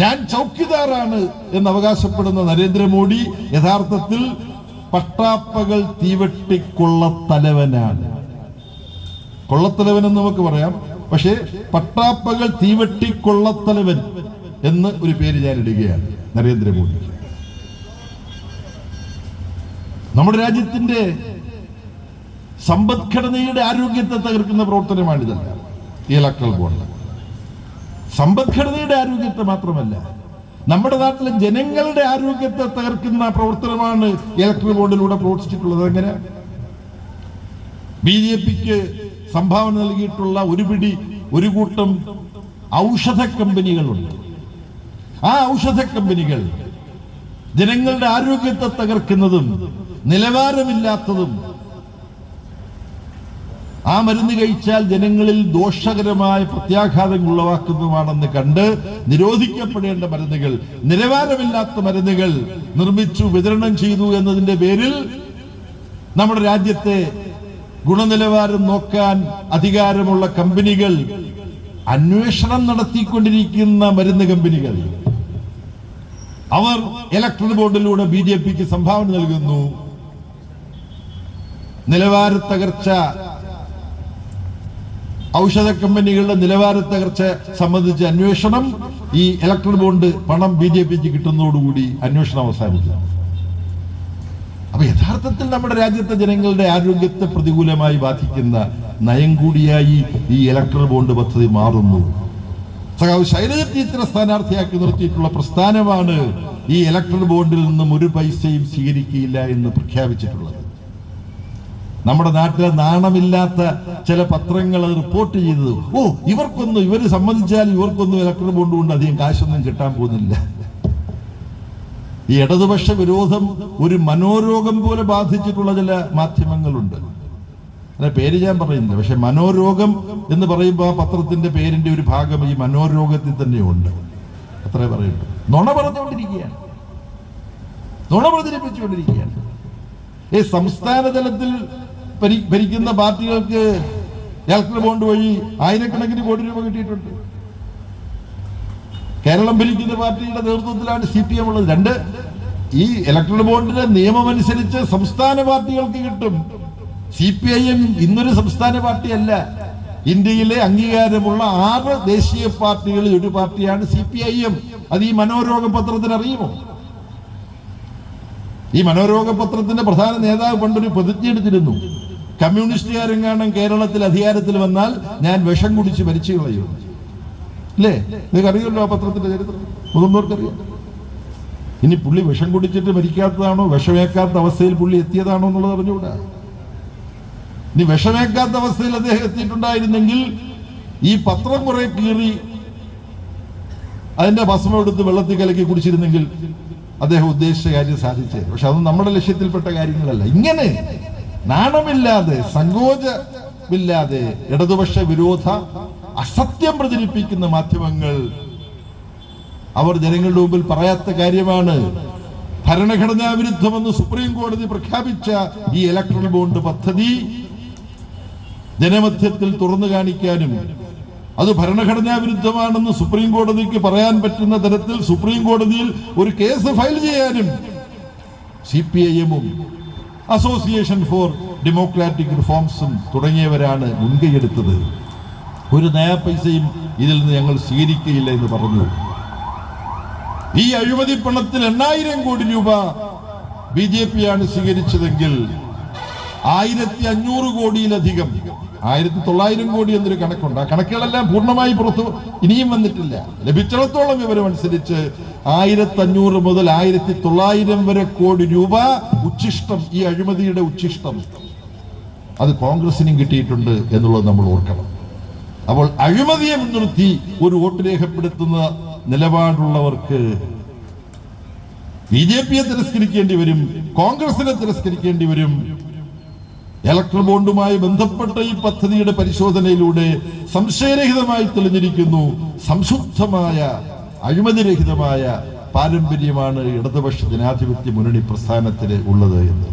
S1: ഞാൻ ചൗക്കിദാറാണ് എന്ന് അവകാശപ്പെടുന്ന നരേന്ദ്രമോദി യഥാർത്ഥത്തിൽ പട്ടാപ്പകൽ തീവെട്ടിക്കൊള്ളത്തലവനാണ്. കൊള്ളത്തലവൻ എന്ന് നമുക്ക് പറയാം, പക്ഷേ പട്ടാപ്പകൽ തീവെട്ടിക്കൊള്ളത്തലവൻ എന്ന് ഒരു പേര് ഞാൻ ഇടുകയാണ് നരേന്ദ്രമോദി. നമ്മുടെ രാജ്യത്തിന്റെ സമ്പദ്ഘടനയുടെ ആരോഗ്യത്തെ തകർക്കുന്ന പ്രവർത്തനമാണിതല്ല ഈ ഇലക്ട്രൽ ബോണ്ട്. സമ്പദ്ഘടനയുടെ ആരോഗ്യത്തെ മാത്രമല്ല, നമ്മുടെ നാട്ടിലെ ജനങ്ങളുടെ ആരോഗ്യത്തെ തകർക്കുന്ന പ്രവർത്തനമാണ് ഇലക്ട്രൽ ബോണ്ടിലൂടെ പ്രവർത്തിച്ചിട്ടുള്ളത്. എങ്ങനെ? BJPക്ക് സംഭാവന നൽകിയിട്ടുള്ള ഒരു കൂട്ടം ഔഷധ കമ്പനികളുണ്ട്. ആ ഔഷധ കമ്പനികൾ ജനങ്ങളുടെ ആരോഗ്യത്തെ തകർക്കുന്നതും നിലവാരമില്ലാത്തതും, ആ മരുന്ന് കഴിച്ചാൽ ജനങ്ങളിൽ ദോഷകരമായ പ്രത്യാഘാതങ്ങൾ ഉളവാക്കുന്നതുമാണെന്ന് കണ്ട് നിരോധിക്കപ്പെടേണ്ട മരുന്നുകൾ, നിലവാരമില്ലാത്ത മരുന്നുകൾ നിർമ്മിച്ചു വിതരണം ചെയ്തു എന്നതിന്റെ പേരിൽ നമ്മുടെ രാജ്യത്തെ ഗുണനിലവാരം നോക്കാൻ അധികാരമുള്ള കമ്പനികൾ, അന്വേഷണം നടത്തിക്കൊണ്ടിരിക്കുന്ന മരുന്ന് കമ്പനികൾ, അവർ ഇലക്ട്രൽ ബോണ്ടിലൂടെ BJPക്ക് സംഭാവന നൽകുന്നു. നിലവാര തകർച്ച, ഔഷധ കമ്പനികളുടെ നിലവാര തകർച്ച സംബന്ധിച്ച് അന്വേഷണം, ഈ ഇലക്ട്രൽ ബോണ്ട് പണം BJPക്ക് കിട്ടുന്നതോടുകൂടി അന്വേഷണം അവസാനിക്കും. അപ്പൊ യഥാർത്ഥത്തിൽ നമ്മുടെ രാജ്യത്തെ ജനങ്ങളുടെ ആരോഗ്യത്തെ പ്രതികൂലമായി ബാധിക്കുന്ന നയം കൂടിയായി ഈ ഇലക്ട്രൽ ബോണ്ട് പദ്ധതി മാറുന്നു. സഖാവ് ശൈലജ ടീച്ചറെ സ്ഥാനാർത്ഥിയാക്കി നിർത്തിയിട്ടുള്ള പ്രസ്ഥാനമാണ് ഈ ഇലക്ട്രൽ ബോണ്ടിൽ നിന്നും ഒരു പൈസയും സ്വീകരിക്കില്ല എന്ന് പ്രഖ്യാപിച്ചിട്ടുള്ളത്. നമ്മുടെ നാട്ടിലെ നാണമില്ലാത്ത ചില പത്രങ്ങൾ അത് റിപ്പോർട്ട് ചെയ്തത്, ഇവര് സമ്മതിച്ചാൽ ഇവർക്കൊന്നും ഇലക്ട്രൽ ബോണ്ട് കൊണ്ട് അധികം കാശൊന്നും കിട്ടാൻ പോകുന്നില്ല. ഈ ഇടതുപക്ഷ വിരോധം ഒരു മനോരോഗം പോലെ ബാധിച്ചിട്ടുള്ള ചില മാധ്യമങ്ങളുണ്ട്. അല്ല, പേര് ഞാൻ പറയുന്നില്ല, പക്ഷെ മനോരോഗം എന്ന് പറയുമ്പോൾ ആ പത്രത്തിന്റെ പേരിന്റെ ഒരു ഭാഗം ഈ മനോരോഗത്തിൽ തന്നെയുണ്ട്. അത്രേ പറയുള്ളൂ. നുണ പറഞ്ഞുകൊണ്ടിരിക്കുകയാണ്, നുണ പ്രചരിപ്പിച്ചുകൊണ്ടിരിക്കുകയാണ്. സംസ്ഥാന തലത്തിൽ ഭരിക്കുന്ന പാർട്ടികൾക്ക് ഇലക്ട്രൽ ബോണ്ട് വഴി ആയിരക്കണക്കിന് കോടി രൂപ കിട്ടിയിട്ടുണ്ട്. കേരളം ഭരിക്കുന്ന പാർട്ടിയുടെ നേതൃത്വത്തിലാണ് CPM ഉള്ളത്. 2, ഈ ഇലക്ട്രൽ ബോണ്ടിന്റെ നിയമം അനുസരിച്ച് സംസ്ഥാന പാർട്ടികൾക്ക് കിട്ടും. CPIM ഇന്നൊരു സംസ്ഥാന പാർട്ടിയല്ല. ഇന്ത്യയിലെ അംഗീകാരമുള്ള 6 ദേശീയ പാർട്ടികളിൽ ഒരു പാർട്ടിയാണ് CPIM. അത് ഈ മനോരോഗ പത്രത്തിന് അറിയുമോ? ഈ മനോരോഗ പത്രത്തിന്റെ പ്രധാന നേതാവ് പണ്ടൊരു പ്രതിജ്ഞ എടുത്തിരുന്നു, കമ്മ്യൂണിസ്റ്റുകാരെങ്ങാനും കേരളത്തിൽ അധികാരത്തിൽ വന്നാൽ ഞാൻ വിഷം കുടിച്ച് മരിച്ചു കളയും. അല്ലേ? നിങ്ങൾക്ക് അറിയുമല്ലോ ആ പത്രത്തിന്റെ ചരിത്രം, മുതിർന്നവർക്കറിയാം. ഇനി പുള്ളി വിഷം കുടിച്ചിട്ട് മരിക്കാത്തതാണോ, വിഷമേക്കാത്ത അവസ്ഥയിൽ പുള്ളി എത്തിയതാണോ എന്നുള്ളത് അറിഞ്ഞുകൂടാ. ഇനി വിഷമേക്കാത്ത അവസ്ഥയിൽ അദ്ദേഹം എത്തിയിട്ടുണ്ടായിരുന്നെങ്കിൽ ഈ പത്രം കുറെ കീറി അതിന്റെ ഭസ്മം എടുത്ത് വെള്ളത്തിൽ കലക്കി കുടിച്ചിരുന്നെങ്കിൽ അദ്ദേഹം ഉദ്ദേശിച്ച കാര്യം സാധിച്ചത്. പക്ഷെ അതൊന്നും നമ്മുടെ ലക്ഷ്യത്തിൽപ്പെട്ട കാര്യങ്ങളല്ല. ഇങ്ങനെ നാണമില്ലാതെ, സങ്കോചമില്ലാതെ ഇടതുപക്ഷ വിരോധ അസത്യം പ്രചരിപ്പിക്കുന്ന മാധ്യമങ്ങൾ, അവർ ജനങ്ങളുടെ മുമ്പിൽ പറയാത്ത കാര്യമാണ്. ഭരണഘടനാ വിരുദ്ധമെന്ന് സുപ്രീം കോടതി പ്രഖ്യാപിച്ച ഈ ഇലക്ട്രൽ ബോണ്ട് പദ്ധതി ജനമധ്യത്തിൽ തുറന്നു കാണിക്കാനും അത് ഭരണഘടനാ വിരുദ്ധമാണെന്ന് സുപ്രീം കോടതിക്ക് പറയാൻ പറ്റുന്ന തരത്തിൽ സുപ്രീം കോടതിയിൽ ഒരു കേസ് ഫയൽ ചെയ്യാനും CPIM-ഉം അസോസിയേഷൻ ഫോർ ഡെമോക്രാറ്റിക് റിഫോംസും തുടങ്ങിയവരാണ് മുൻകൈയെടുത്തത്. ഒരു നയാ പൈസയും ഇതിൽ നിന്ന് ഞങ്ങൾ സ്വീകരിക്കുകയില്ല എന്ന് പറഞ്ഞു. ഈ അഴിമതി പണത്തിൽ 8,000 കോടി രൂപ BJP-യാണ് സ്വീകരിച്ചതെങ്കിൽ 1,500 കോടിയിലധികം, 1,900 കോടി എന്നൊരു കണക്കുണ്ട്. ആ കണക്കുകളെല്ലാം പൂർണ്ണമായി പുറത്തു ഇനിയും വന്നിട്ടില്ല. ലഭിച്ചിടത്തോളം വിവരമനുസരിച്ച് 1,500 മുതൽ 1,900 വരെ കോടി രൂപ ഉച്ഛിഷ്ടം, ഈ അഴിമതിയുടെ ഉച്ഛിഷ്ടം, അത് കോൺഗ്രസിനും കിട്ടിയിട്ടുണ്ട് എന്നുള്ളത് നമ്മൾ ഓർക്കണം. അപ്പോൾ അഴിമതിയെ മുൻനിർത്തി ഒരു വോട്ട് രേഖപ്പെടുത്തുന്ന നിലപാടുള്ളവർക്ക് BJP-യെ തിരസ്കരിക്കേണ്ടി വരും, കോൺഗ്രസിനെ തിരസ്കരിക്കേണ്ടി വരും. ഇലക്ട്രൽ ബോണ്ടുമായി ബന്ധപ്പെട്ട ഈ പദ്ധതിയുടെ പരിശോധനയിലൂടെ സംശയരഹിതമായി തെളിഞ്ഞിരിക്കുന്നു സംശുദ്ധമായ അഴിമതിരഹിതമായ പാരമ്പര്യമാണ് ഇടതുപക്ഷ ജനാധിപത്യ മുന്നണി പ്രസ്ഥാനത്തിന് ഉള്ളത് എന്ന്.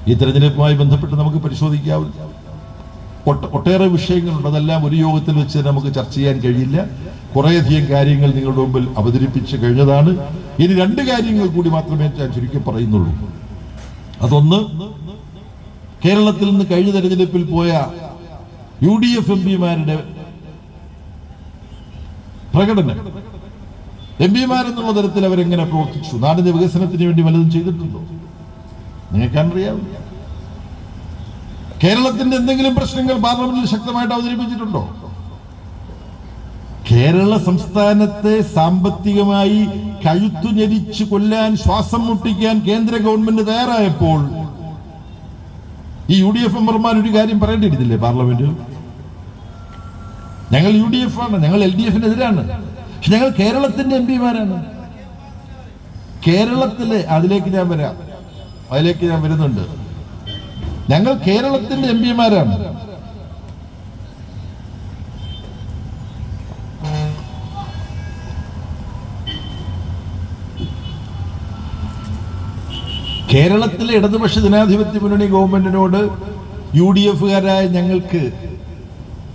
S1: ഈ തെരഞ്ഞെടുപ്പുമായി ബന്ധപ്പെട്ട് നമുക്ക് പരിശോധിക്കാവുന്ന ഒട്ടേറെ വിഷയങ്ങളുണ്ട്. അതെല്ലാം ഒരു യോഗത്തിൽ വെച്ച് നമുക്ക് ചർച്ച ചെയ്യാൻ കഴിയില്ല. കുറേയധികം കാര്യങ്ങൾ നിങ്ങളുടെ മുമ്പിൽ അവതരിപ്പിച്ച് കഴിഞ്ഞതാണ്. ഇനി 2 കാര്യങ്ങൾ കൂടി മാത്രമേ ഞാൻ ചുരുക്കി പറയുന്നുള്ളൂ. അതൊന്ന്, കേരളത്തിൽ നിന്ന് കഴിഞ്ഞ തെരഞ്ഞെടുപ്പിൽ പോയ UDF MP-മാരുടെ പ്രകടനം. MP-മാരെന്നുള്ള തരത്തിൽ അവരെങ്ങനെ പ്രവർത്തിച്ചു? നാടിന്റെ വികസനത്തിന് വേണ്ടി വല്ലതും ചെയ്തിട്ടുണ്ടോ? നിങ്ങൾക്കറിയാം. കേരളത്തിന്റെ എന്തെങ്കിലും പ്രശ്നങ്ങൾ പാർലമെന്റിൽ ശക്തമായിട്ട് അവതരിപ്പിച്ചിട്ടുണ്ടോ? കേരള സംസ്ഥാനത്തെ സാമ്പത്തികമായി കഴുത്തു ഞെരിച്ച് കൊല്ലാൻ, ശ്വാസം മുട്ടിക്കാൻ കേന്ദ്ര ഗവൺമെന്റ് തയ്യാറായപ്പോൾ ഈ UDF മെമ്പർമാർ ഒരു കാര്യം പറയേണ്ടിയിരുന്നില്ലേ പാർലമെന്റിൽ? ഞങ്ങൾ UDF ആണ്, ഞങ്ങൾ LDF-നെതിരാണ്, പക്ഷെ ഞങ്ങൾ കേരളത്തിന്റെ MP-മാരാണ്. കേരളത്തിലെ അതിലേക്ക് ഞാൻ വരുന്നുണ്ട്. ഞങ്ങൾ കേരളത്തിന്റെ MP-മാരാണ്. കേരളത്തിലെ ഇടതുപക്ഷ ജനാധിപത്യ മുന്നണി ഗവൺമെന്റിനോട് UDF-കാരായ ഞങ്ങൾക്ക്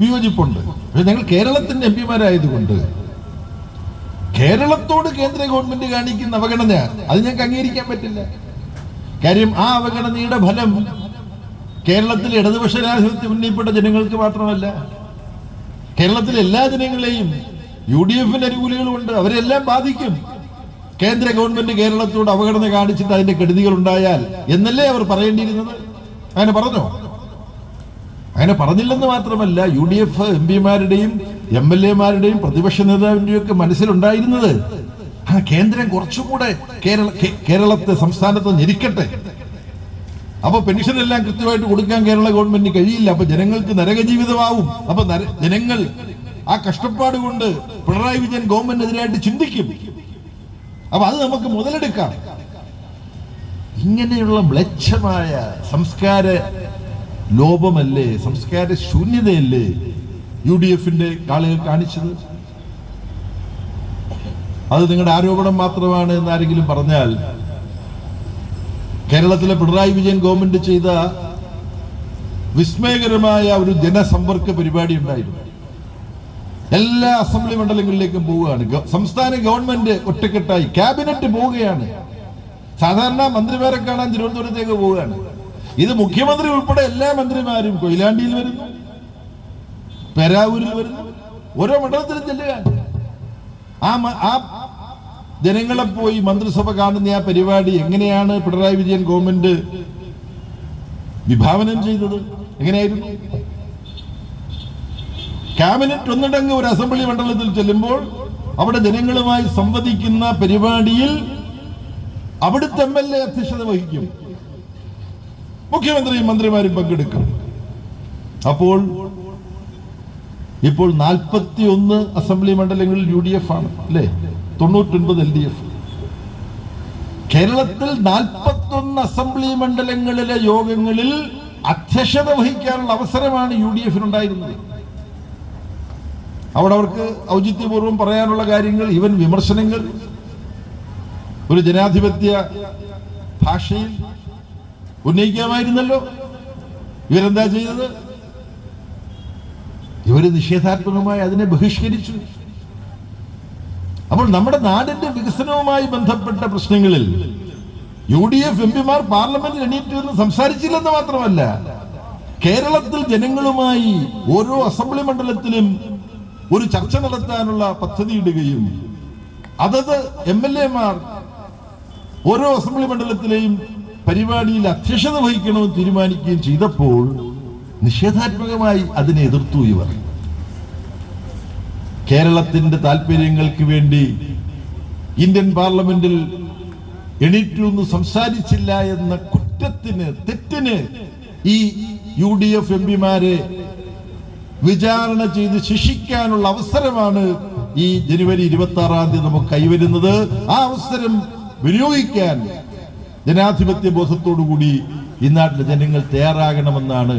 S1: വിയോജിപ്പുണ്ട്. പക്ഷെ ഞങ്ങൾ കേരളത്തിന്റെ MP-മാരായതുകൊണ്ട് കേരളത്തോട് കേന്ദ്ര ഗവൺമെന്റ് കാണിക്കുന്ന അവഗണന അത് ഞങ്ങൾക്ക് അംഗീകരിക്കാൻ പറ്റില്ല. കാര്യം ആ അവഗണനയുടെ ഫലം കേരളത്തിലെ ഇടതുപക്ഷ ജനാധിപത്യ മുന്നണിയിൽപ്പെട്ട ജനങ്ങൾക്ക് മാത്രമല്ല, കേരളത്തിലെ എല്ലാ ജനങ്ങളെയും UDF-ന് അനുകൂലികളുമുണ്ട്, അവരെല്ലാം ബാധിക്കും. കേന്ദ്ര ഗവൺമെന്റ് കേരളത്തോട് അവഗണന കാണിച്ചിട്ട് അതിന്റെ കെടുതികൾ ഉണ്ടായാൽ എന്നല്ലേ അവർ പറയേണ്ടിയിരുന്നത്? അങ്ങനെ പറഞ്ഞോ? അങ്ങനെ പറഞ്ഞില്ലെന്ന് മാത്രമല്ല, UDF MP-മാരുടെയും MLA-മാരുടെയും പ്രതിപക്ഷ നേതാവിന്റെയും ഒക്കെ മനസ്സിലുണ്ടായിരുന്നത് കേന്ദ്രം കുറച്ചുകൂടെ കേരളത്തെ സംസ്ഥാനത്ത് ഞെരിക്കട്ടെ, അപ്പൊ പെൻഷൻ എല്ലാം കൃത്യമായിട്ട് കൊടുക്കാൻ കേരള ഗവൺമെന്റിന് കഴിയില്ല, അപ്പൊ ജനങ്ങൾക്ക് നരക ജീവിതമാവും, അപ്പൊ ജനങ്ങൾ ആ കഷ്ടപ്പാട് കൊണ്ട് പിണറായി വിജയൻ ഗവൺമെന്റിനെതിരായിട്ട് ചിന്തിക്കും, അപ്പൊ അത് നമുക്ക് മുതലെടുക്കാം. ഇങ്ങനെയുള്ള മ്ലേച്ഛമായ സംസ്കാര ലോപമല്ലേ, സംസ്കാര ശൂന്യതയല്ലേ UDF-ന്റെ ആളുകൾ കാണിച്ചത്? അത് നിങ്ങളുടെ ആരോപണം മാത്രമാണ് എന്നാരെങ്കിലും പറഞ്ഞാൽ, കേരളത്തിലെ പിണറായി വിജയൻ ഗവൺമെന്റ് ചെയ്ത വിസ്മയകരമായ ഒരു ജനസമ്പർക്ക പരിപാടി ഉണ്ടായിരുന്നു. എല്ലാ അസംബ്ലി മണ്ഡലങ്ങളിലേക്കും പോവുകയാണ്. സംസ്ഥാന ഗവൺമെന്റ് ഒറ്റക്കെട്ടായി ക്യാബിനറ്റ് പോവുകയാണ്. സാധാരണ മന്ത്രിമാരെ കാണാൻ തിരുവനന്തപുരത്തേക്ക് പോവുകയാണ്. ഇത് മുഖ്യമന്ത്രി ഉൾപ്പെടെ എല്ലാ മന്ത്രിമാരും കൊയിലാണ്ടിയിൽ വരുന്നു, പേരാവൂരിൽ വരുന്നു, ഓരോ മണ്ഡലത്തിലും ചെല്ലുകയാണ്. ആ ജനങ്ങളെ പോയി മന്ത്രിസഭ കാണുന്ന ആ പരിപാടി എങ്ങനെയാണ് പിണറായി വിജയൻ ഗവൺമെന്റ് വിഭാവനം ചെയ്തത്? എങ്ങനെയായിരുന്നു? ക്യാബിനറ്റ് ഒന്നടങ്ക് ഒരു അസംബ്ലി മണ്ഡലത്തിൽ ചെല്ലുമ്പോൾ അവിടെ ജനങ്ങളുമായി സംവദിക്കുന്ന പരിപാടിയിൽ അവിടുത്തെ MLA അധ്യക്ഷത വഹിക്കും, മുഖ്യമന്ത്രിയും മന്ത്രിമാരും പങ്കെടുക്കും. അപ്പോൾ ഇപ്പോൾ 41 അസംബ്ലി മണ്ഡലങ്ങളിൽ UDF ആണ് അല്ലേ, 99 LDF. കേരളത്തിൽ 41 അസംബ്ലി മണ്ഡലങ്ങളിലെ യോഗങ്ങളിൽ അധ്യക്ഷത വഹിക്കാനുള്ള അവസരമാണ് UDF-നുണ്ടായിരുന്നത്. അവിടെ അവർക്ക് ഔചിത്യപൂർവ്വം പറയാനുള്ള കാര്യങ്ങൾ, ഈവൻ വിമർശനങ്ങൾ ഒരു ജനാധിപത്യ ഭാഷയിൽ ഉന്നയിക്കാമായിരുന്നല്ലോ. ഇവരെന്താ ചെയ്തത്? ഇവര് നിഷേധാത്മകമായി അതിനെ ബഹിഷ്കരിച്ചു. അപ്പോൾ നമ്മുടെ നാടിന്റെ വികസനവുമായി ബന്ധപ്പെട്ട പ്രശ്നങ്ങളിൽ UDF MP-മാർ പാർലമെന്റിൽ എണീറ്റ് വന്ന് സംസാരിച്ചില്ലെന്ന് മാത്രമല്ല, കേരളത്തിൽ ജനങ്ങളുമായി ഓരോ അസംബ്ലി മണ്ഡലത്തിലും ഒരു ചർച്ച നടത്താനുള്ള പദ്ധതി ഇടുകയും അതത് MLA-മാർ ഓരോ അസംബ്ലി മണ്ഡലത്തിലെയും പരിപാടിയിൽ അധ്യക്ഷത വഹിക്കണമെന്ന് തീരുമാനിക്കുകയും ചെയ്തപ്പോൾ നിഷേധാത്മകമായി അതിനെ എതിർത്തു ഇവർ. കേരളത്തിന്റെ താല്പര്യങ്ങൾക്ക് വേണ്ടി ഇന്ത്യൻ പാർലമെന്റിൽ എണീറ്റൊന്നും സംസാരിച്ചില്ല എന്ന കുറ്റത്തിന്, തെറ്റിന് ഈ UDF MP-മാരെ വിചാരണ ചെയ്ത് ശിക്ഷിക്കാനുള്ള അവസരമാണ് ഈ ജനുവരി 26-ാം തീയതി നമുക്ക് കൈവരുന്നത്. ആ അവസരം വിനിയോഗിക്കാൻ ജനാധിപത്യ ബോധത്തോടുകൂടി ഈ നാട്ടിലെ ജനങ്ങൾ തയ്യാറാകണമെന്നാണ്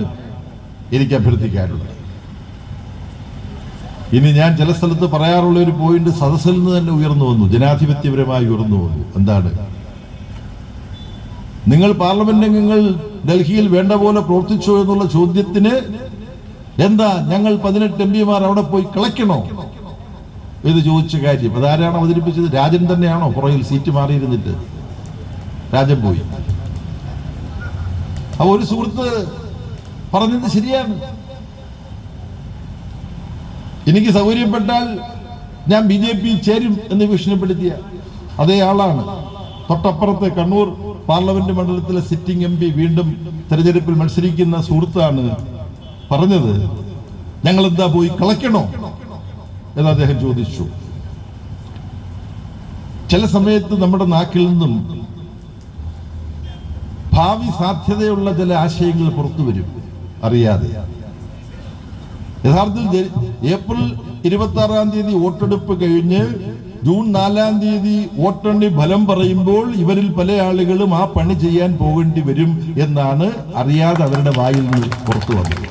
S1: എനിക്ക് അഭ്യർത്ഥിക്കാനുള്ളത്. ഇനി ഞാൻ ചില സ്ഥലത്ത് പറയാറുള്ള ഒരു പോയിന്റ് സദസ്സിൽ നിന്ന് തന്നെ ഉയർന്നു വന്നു, ജനാധിപത്യപരമായി ഉയർന്നു വന്നു. എന്താണ്? നിങ്ങൾ പാർലമെന്റ് അംഗങ്ങൾ ഡൽഹിയിൽ വേണ്ട പോലെ പ്രവർത്തിച്ചോ എന്നുള്ള ചോദ്യത്തിന് എന്താ ഞങ്ങൾ 18 എംപിമാർ അവിടെ പോയി കളയ്ക്കണോ ഇത് ചോദിച്ച കാര്യം അതാരാണ് അവതരിപ്പിച്ചത്? രാജൻ തന്നെയാണോ? പുറകിൽ സീറ്റ് മാറിയിരുന്നിട്ട് രാജൻ പോയി. അപ്പൊ ഒരു സുഹൃത്ത് പറഞ്ഞത് ശരിയാണ്. എനിക്ക് സൗകര്യപ്പെട്ടാൽ ഞാൻ BJP ചേരും എന്ന് ഭീഷണിപ്പെടുത്തിയ അതേ ആളാണ് തൊട്ടപ്പുറത്തെ കണ്ണൂർ പാർലമെന്റ് മണ്ഡലത്തിലെ സിറ്റിംഗ് MP വീണ്ടും തെരഞ്ഞെടുപ്പിൽ മത്സരിക്കുന്ന സുഹൃത്താണ് പറഞ്ഞത്. ഞങ്ങൾ എന്താ പോയി കളയ്ക്കണോ എന്ന് അദ്ദേഹം ചോദിച്ചു. ചില സമയത്ത് നമ്മുടെ നാക്കിൽ നിന്നും ഭാവി സാധ്യതയുള്ള ചില ആശയങ്ങൾ പുറത്തു വരും അറിയാതെ. യഥാർത്ഥത്തിൽ ഏപ്രിൽ 26-ാം തീയതി വോട്ടെടുപ്പ് കഴിഞ്ഞ് ജൂൺ 4-ാം തീയതി വോട്ടെണ്ണി ഫലം പറയുമ്പോൾ ഇവരിൽ പല ആളുകളും ആ പണി ചെയ്യാൻ പോകേണ്ടി വരും എന്നാണ് അറിയാതെ അവരുടെ വായിൽ നിന്ന് പുറത്തു വന്നത്.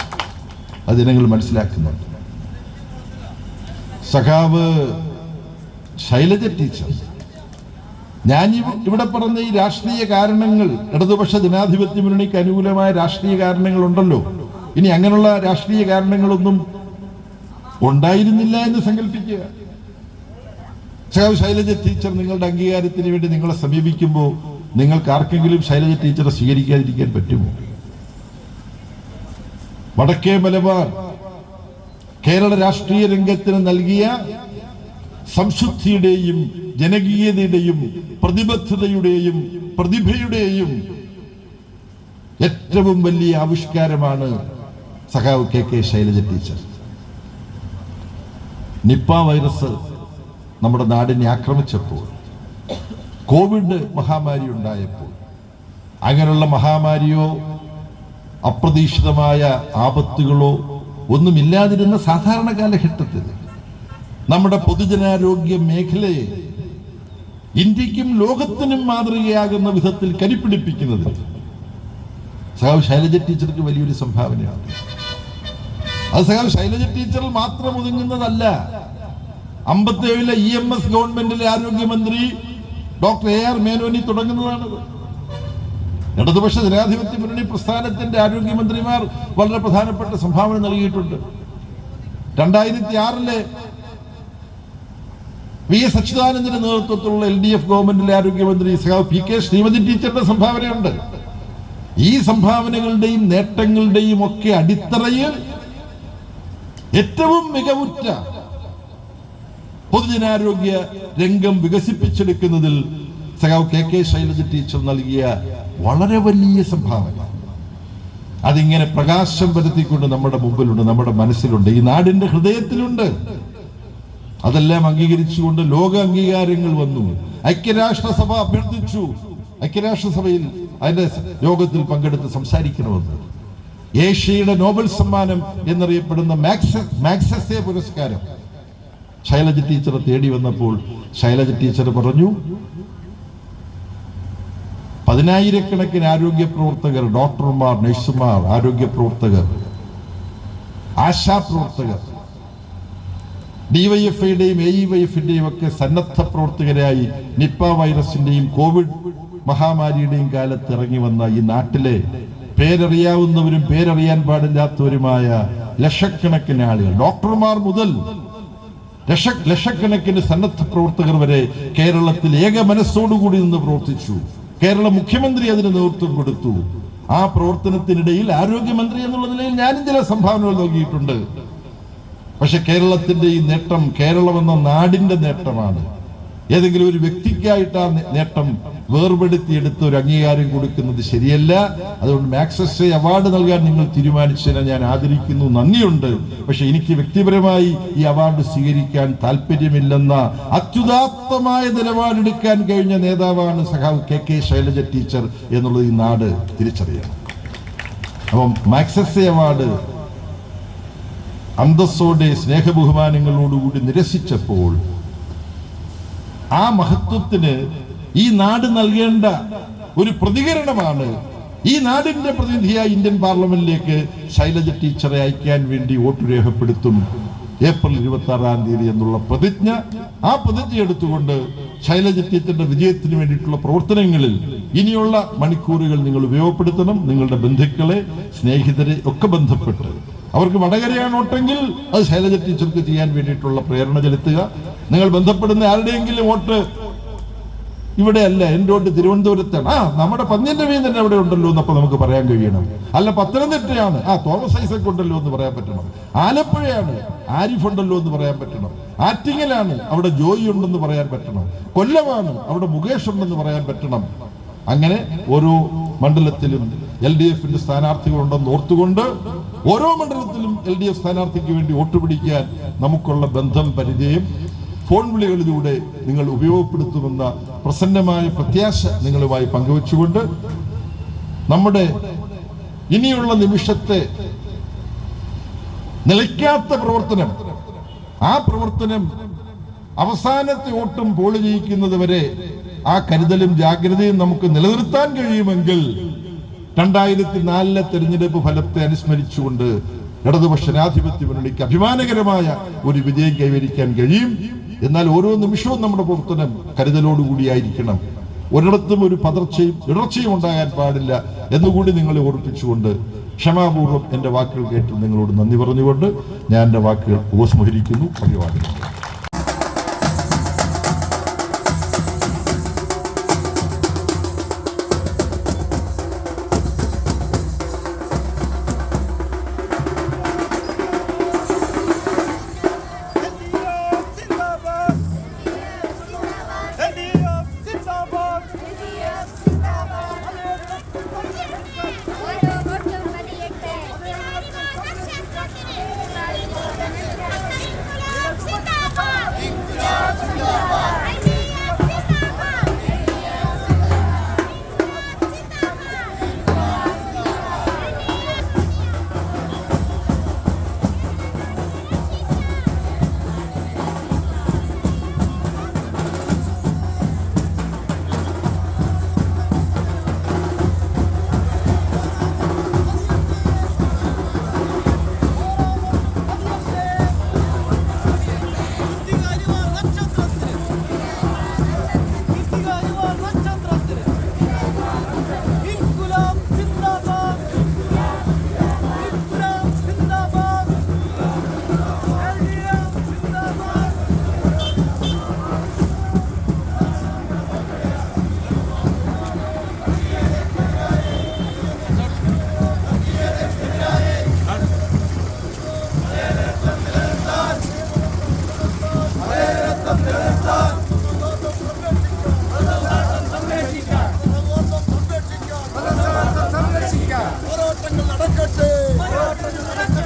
S1: അത് ജനങ്ങൾ മനസ്സിലാക്കുന്നുണ്ട്. സഖാവ് ശൈലജ ടീച്ചർ, ഞാൻ ഇവിടെ പറഞ്ഞ ഈ രാഷ്ട്രീയ കാരണങ്ങൾ, ഇടതുപക്ഷ ജനാധിപത്യ മുന്നണിക്ക് അനുകൂലമായ രാഷ്ട്രീയ കാരണങ്ങളുണ്ടല്ലോ, ഇനി അങ്ങനെയുള്ള രാഷ്ട്രീയ കാരണങ്ങളൊന്നും ഉണ്ടായിരുന്നില്ല എന്ന് സങ്കല്പിക്കുക. സഖാവ് ശൈലജ ടീച്ചർ നിങ്ങളുടെ അംഗീകാരത്തിന് വേണ്ടി നിങ്ങളെ സമീപിക്കുമ്പോൾ നിങ്ങൾക്ക് ആർക്കെങ്കിലും ശൈലജ ടീച്ചറെ സ്വീകരിക്കാതിരിക്കാൻ പറ്റുമോ? വടക്കേ മലബാർ കേരള രാഷ്ട്രീയ രംഗത്തിന് നൽകിയ സംശുദ്ധിയുടെയും ജനകീയതയുടെയും പ്രതിബദ്ധതയുടെയും പ്രതിഭയുടെയും ഏറ്റവും വലിയ ആവിഷ്കാരമാണ് സഖാവ് KK Shailaja teacher. Nipah virus നമ്മുടെ നാടിനെ ആക്രമിച്ചപ്പോൾ, കോവിഡ് മഹാമാരി ഉണ്ടായപ്പോൾ, അങ്ങനെയുള്ള മഹാമാരിയോ അപ്രതീക്ഷിതമായ ആപത്തുകളോ ഒന്നുമില്ലാതിരുന്ന സാധാരണ കാലഘട്ടത്തിൽ നമ്മുടെ പൊതുജനാരോഗ്യ മേഖലയെ ഇന്ത്യക്കും ലോകത്തിനും മാതൃകയാകുന്ന വിധത്തിൽ കരിപ്പിടിപ്പിക്കുന്നത് സഖാവ് ശൈലജ ടീച്ചർക്ക് വലിയൊരു സംഭാവനയാണ്. അത് സഖാവ് ശൈലജ ടീച്ചറിൽ മാത്രം ഒതുങ്ങുന്നതല്ല. 57-ലെ EMS ഗവൺമെന്റിലെ ആരോഗ്യമന്ത്രി ഡോക്ടർ AR മേനോനി തുടങ്ങുന്നതാണത്. ഇടതുപക്ഷ ജനാധിപത്യ മുന്നണി പ്രസ്ഥാനത്തിന്റെ ആരോഗ്യമന്ത്രിമാർ വളരെ പ്രധാനപ്പെട്ട സംഭാവന നൽകിയിട്ടുണ്ട്. 2006-ലെ VS അച്യുതാനന്ദന്റെ നേതൃത്വത്തിലുള്ള LDF ഗവൺമെന്റിലെ ആരോഗ്യമന്ത്രി സഖാവ് PK ശ്രീമതി ടീച്ചറുടെ സംഭാവനയുണ്ട്. ഈ സംഭാവനകളുടെയും നേട്ടങ്ങളുടെയും ഒക്കെ അടിത്തറയിൽ ഏറ്റവും മികവുറ്റ പൊതുജനാരോഗ്യ രംഗം വികസിപ്പിച്ചെടുക്കുന്നതിൽ സഖാവ് KK ശൈലജ ടീച്ചർ നൽകിയ വളരെ വലിയ സംഭാവന അതിങ്ങനെ പ്രകാശം പരത്തിക്കൊണ്ട് നമ്മുടെ മുമ്പിലുണ്ട്, നമ്മുടെ മനസ്സിലുണ്ട്, ഈ നാടിന്റെ ഹൃദയത്തിലുണ്ട്. അതെല്ലാം അംഗീകരിച്ചുകൊണ്ട് ലോക അംഗീകാരങ്ങൾ വന്നു. ഐക്യരാഷ്ട്രസഭ അഭ്യർത്ഥിച്ചു, ഐക്യരാഷ്ട്രസഭയിൽ അതിന്റെ യോഗത്തിൽ പങ്കെടുത്ത് സംസാരിക്കണമെന്ന്. ഏഷ്യയുടെ നോബൽ സമ്മാനം എന്നറിയപ്പെടുന്ന മാഗ്സസെ പുരസ്കാരം ശൈലജ ടീച്ചറെ തേടി വന്നപ്പോൾ ശൈലജ ടീച്ചർ പറഞ്ഞു, 10,000-കണക്കിന് ആരോഗ്യ പ്രവർത്തകർ, ഡോക്ടർമാർ, നഴ്സുമാർ, ആരോഗ്യ പ്രവർത്തകർ, ആശാപ്രവർത്തകർ, DYFIയുടെയും AEYFിന്റെയും ഒക്കെ സന്നദ്ധ പ്രവർത്തകരായി നിപ്പ വൈറസിന്റെയും കോവിഡ് മഹാമാരിയുടെയും കാലത്ത് ഇറങ്ങി വന്ന ഈ നാട്ടിലെ പേരറിയാവുന്നവരും പേരറിയാൻ പാടില്ലാത്തവരുമായ ലക്ഷക്കണക്കിന് ആളുകൾ, ഡോക്ടർമാർ മുതൽ ലക്ഷക്കണക്കിന് സന്നദ്ധ പ്രവർത്തകർ വരെ കേരളത്തിൽ ഏക മനസ്സോടുകൂടി നിന്ന് പ്രവർത്തിച്ചു. കേരള മുഖ്യമന്ത്രി അതിന് നേതൃത്വം കൊടുത്തു. ആ പ്രവർത്തനത്തിനിടയിൽ ആരോഗ്യമന്ത്രി എന്നുള്ള നിലയിൽ ഞാനും ചില സംഭാവനകൾ നൽകിയിട്ടുണ്ട്. പക്ഷെ കേരളത്തിന്റെ ഈ നേട്ടം കേരളം എന്ന നാടിന്റെ നേട്ടമാണ്. ഏതെങ്കിലും ഒരു വ്യക്തിക്കായിട്ട് ആ നേട്ടം വേർപെടുത്തിയെടുത്ത് ഒരു അംഗീകാരം കൊടുക്കുന്നത് ശരിയല്ല. അതുകൊണ്ട് മാഗ്സസെ അവാർഡ് നൽകാൻ നിങ്ങൾ തീരുമാനിച്ചതിനെ ഞാൻ ആദരിക്കുന്നു, നന്ദിയുണ്ട്. പക്ഷെ എനിക്ക് വ്യക്തിപരമായി ഈ അവാർഡ് സ്വീകരിക്കാൻ താല്പര്യമില്ലെന്ന അത്യുദാത്തമായ നിലപാടെടുക്കാൻ കഴിഞ്ഞ നേതാവാണ് സഖാവ് KK ശൈലജ ടീച്ചർ എന്നുള്ളത് ഈ നാട് തിരിച്ചറിയണം. അപ്പം മാഗ്സസെ അവാർഡ് അന്തസ്സോടെ സ്നേഹബഹുമാനങ്ങളോടുകൂടി നിരസിച്ചപ്പോൾ ആ മഹത്വത്തിന് ഈ നാട് നൽകേണ്ട ഒരു പ്രതികരണമാണ് ഈ നാടിന്റെ പ്രതിനിധിയായി ഇന്ത്യൻ പാർലമെന്റിലേക്ക് ശൈലജ ടീച്ചറെ അയക്കാൻ വേണ്ടി വോട്ട് രേഖപ്പെടുത്തും ഏപ്രിൽ 26-ാം തീയതി എന്നുള്ള പ്രതിജ്ഞ. ആ പ്രതിജ്ഞ എടുത്തുകൊണ്ട് ശൈലജ ടീച്ചറുടെ വിജയത്തിന് വേണ്ടിയിട്ടുള്ള പ്രവർത്തനങ്ങളിൽ ഇനിയുള്ള മണിക്കൂറുകൾ നിങ്ങൾ ഉപയോഗപ്പെടുത്തണം. നിങ്ങളുടെ ബന്ധുക്കളെ, സ്നേഹിതരെ ഒക്കെ ബന്ധപ്പെട്ട് അവർക്ക് വടകരയാണ് വോട്ടെങ്കിൽ അത് ശൈലജ ടീച്ചർക്ക് ചെയ്യാൻ വേണ്ടിയിട്ടുള്ള പ്രേരണ ചെലുത്തുക. നിങ്ങൾ ബന്ധപ്പെടുന്ന ആരുടെയെങ്കിലും വോട്ട് ഇവിടെ അല്ല, എൻ്റെ വോട്ട് തിരുവനന്തപുരത്താണ്, നമ്മുടെ പന്ന്യന്റെ മീൻ തന്നെ അവിടെ ഉണ്ടല്ലോ എന്നപ്പോ നമുക്ക് പറയാൻ കഴിയണം. അല്ല പത്തനംതിട്ടയാണ്, തോമസ് ഐസക് ഉണ്ടല്ലോ എന്ന് പറയാൻ പറ്റണം. ആലപ്പുഴയാണ്, ആരിഫ് ഉണ്ടല്ലോ എന്ന് പറയാൻ പറ്റണം. ആറ്റിങ്ങലാണ്, അവിടെ ജോയി ഉണ്ടെന്ന് പറയാൻ പറ്റണം. കൊല്ലമാണ്, അവിടെ മുകേഷ് ഉണ്ടെന്ന് പറയാൻ പറ്റണം. അങ്ങനെ ഓരോ മണ്ഡലത്തിലും LDFന്റെ സ്ഥാനാർത്ഥികളുണ്ടെന്ന് ഓർത്തുകൊണ്ട് ഓരോ മണ്ഡലത്തിലും LDF സ്ഥാനാർത്ഥിക്ക് വേണ്ടി വോട്ട് പിടിക്കാൻ നമുക്കുള്ള ബന്ധം, പരിചയം ഫോൺ വിളികളിലൂടെ നിങ്ങൾ ഉപയോഗപ്പെടുത്തുമെന്ന പ്രസന്നമായ പ്രത്യാശ നിങ്ങളുമായി പങ്കുവച്ചുകൊണ്ട് നമ്മുടെ ഇനിയുള്ള നിമിഷത്തെ നിലയ്ക്കാത്ത പ്രവർത്തനം, ആ പ്രവർത്തനം അവസാനത്തെ വോട്ടും പോള് ജയിക്കുന്നത് വരെ ആ കരുതലും ജാഗ്രതയും നമുക്ക് നിലനിർത്താൻ കഴിയുമെങ്കിൽ 2004 തെരഞ്ഞെടുപ്പ് ഫലത്തെ അനുസ്മരിച്ചുകൊണ്ട് ഇടതുപക്ഷ ജനാധിപത്യ മുന്നണിക്ക് അഭിമാനകരമായ ഒരു വിജയം കൈവരിക്കാൻ കഴിയും. എന്നാൽ ഓരോ നിമിഷവും നമ്മുടെ പ്രവർത്തനം കരുതലോടുകൂടിയായിരിക്കണം. ഒരിടത്തും ഒരു പതർച്ചയും ഇടർച്ചയും ഉണ്ടാകാൻ പാടില്ല എന്നുകൂടി നിങ്ങളെ ഓർപ്പിച്ചുകൊണ്ട് ക്ഷമാപൂർവ്വം എൻ്റെ വാക്കുകൾ കേട്ട് നിങ്ങളോട് നന്ദി പറഞ്ഞുകൊണ്ട് ഞാൻ എൻ്റെ വാക്കുകൾ ഉപസംഹരിക്കുന്നു. അഭിവാദ്യം.
S2: പോരാട്ടങ്ങൾ നടക്കട്ടെ.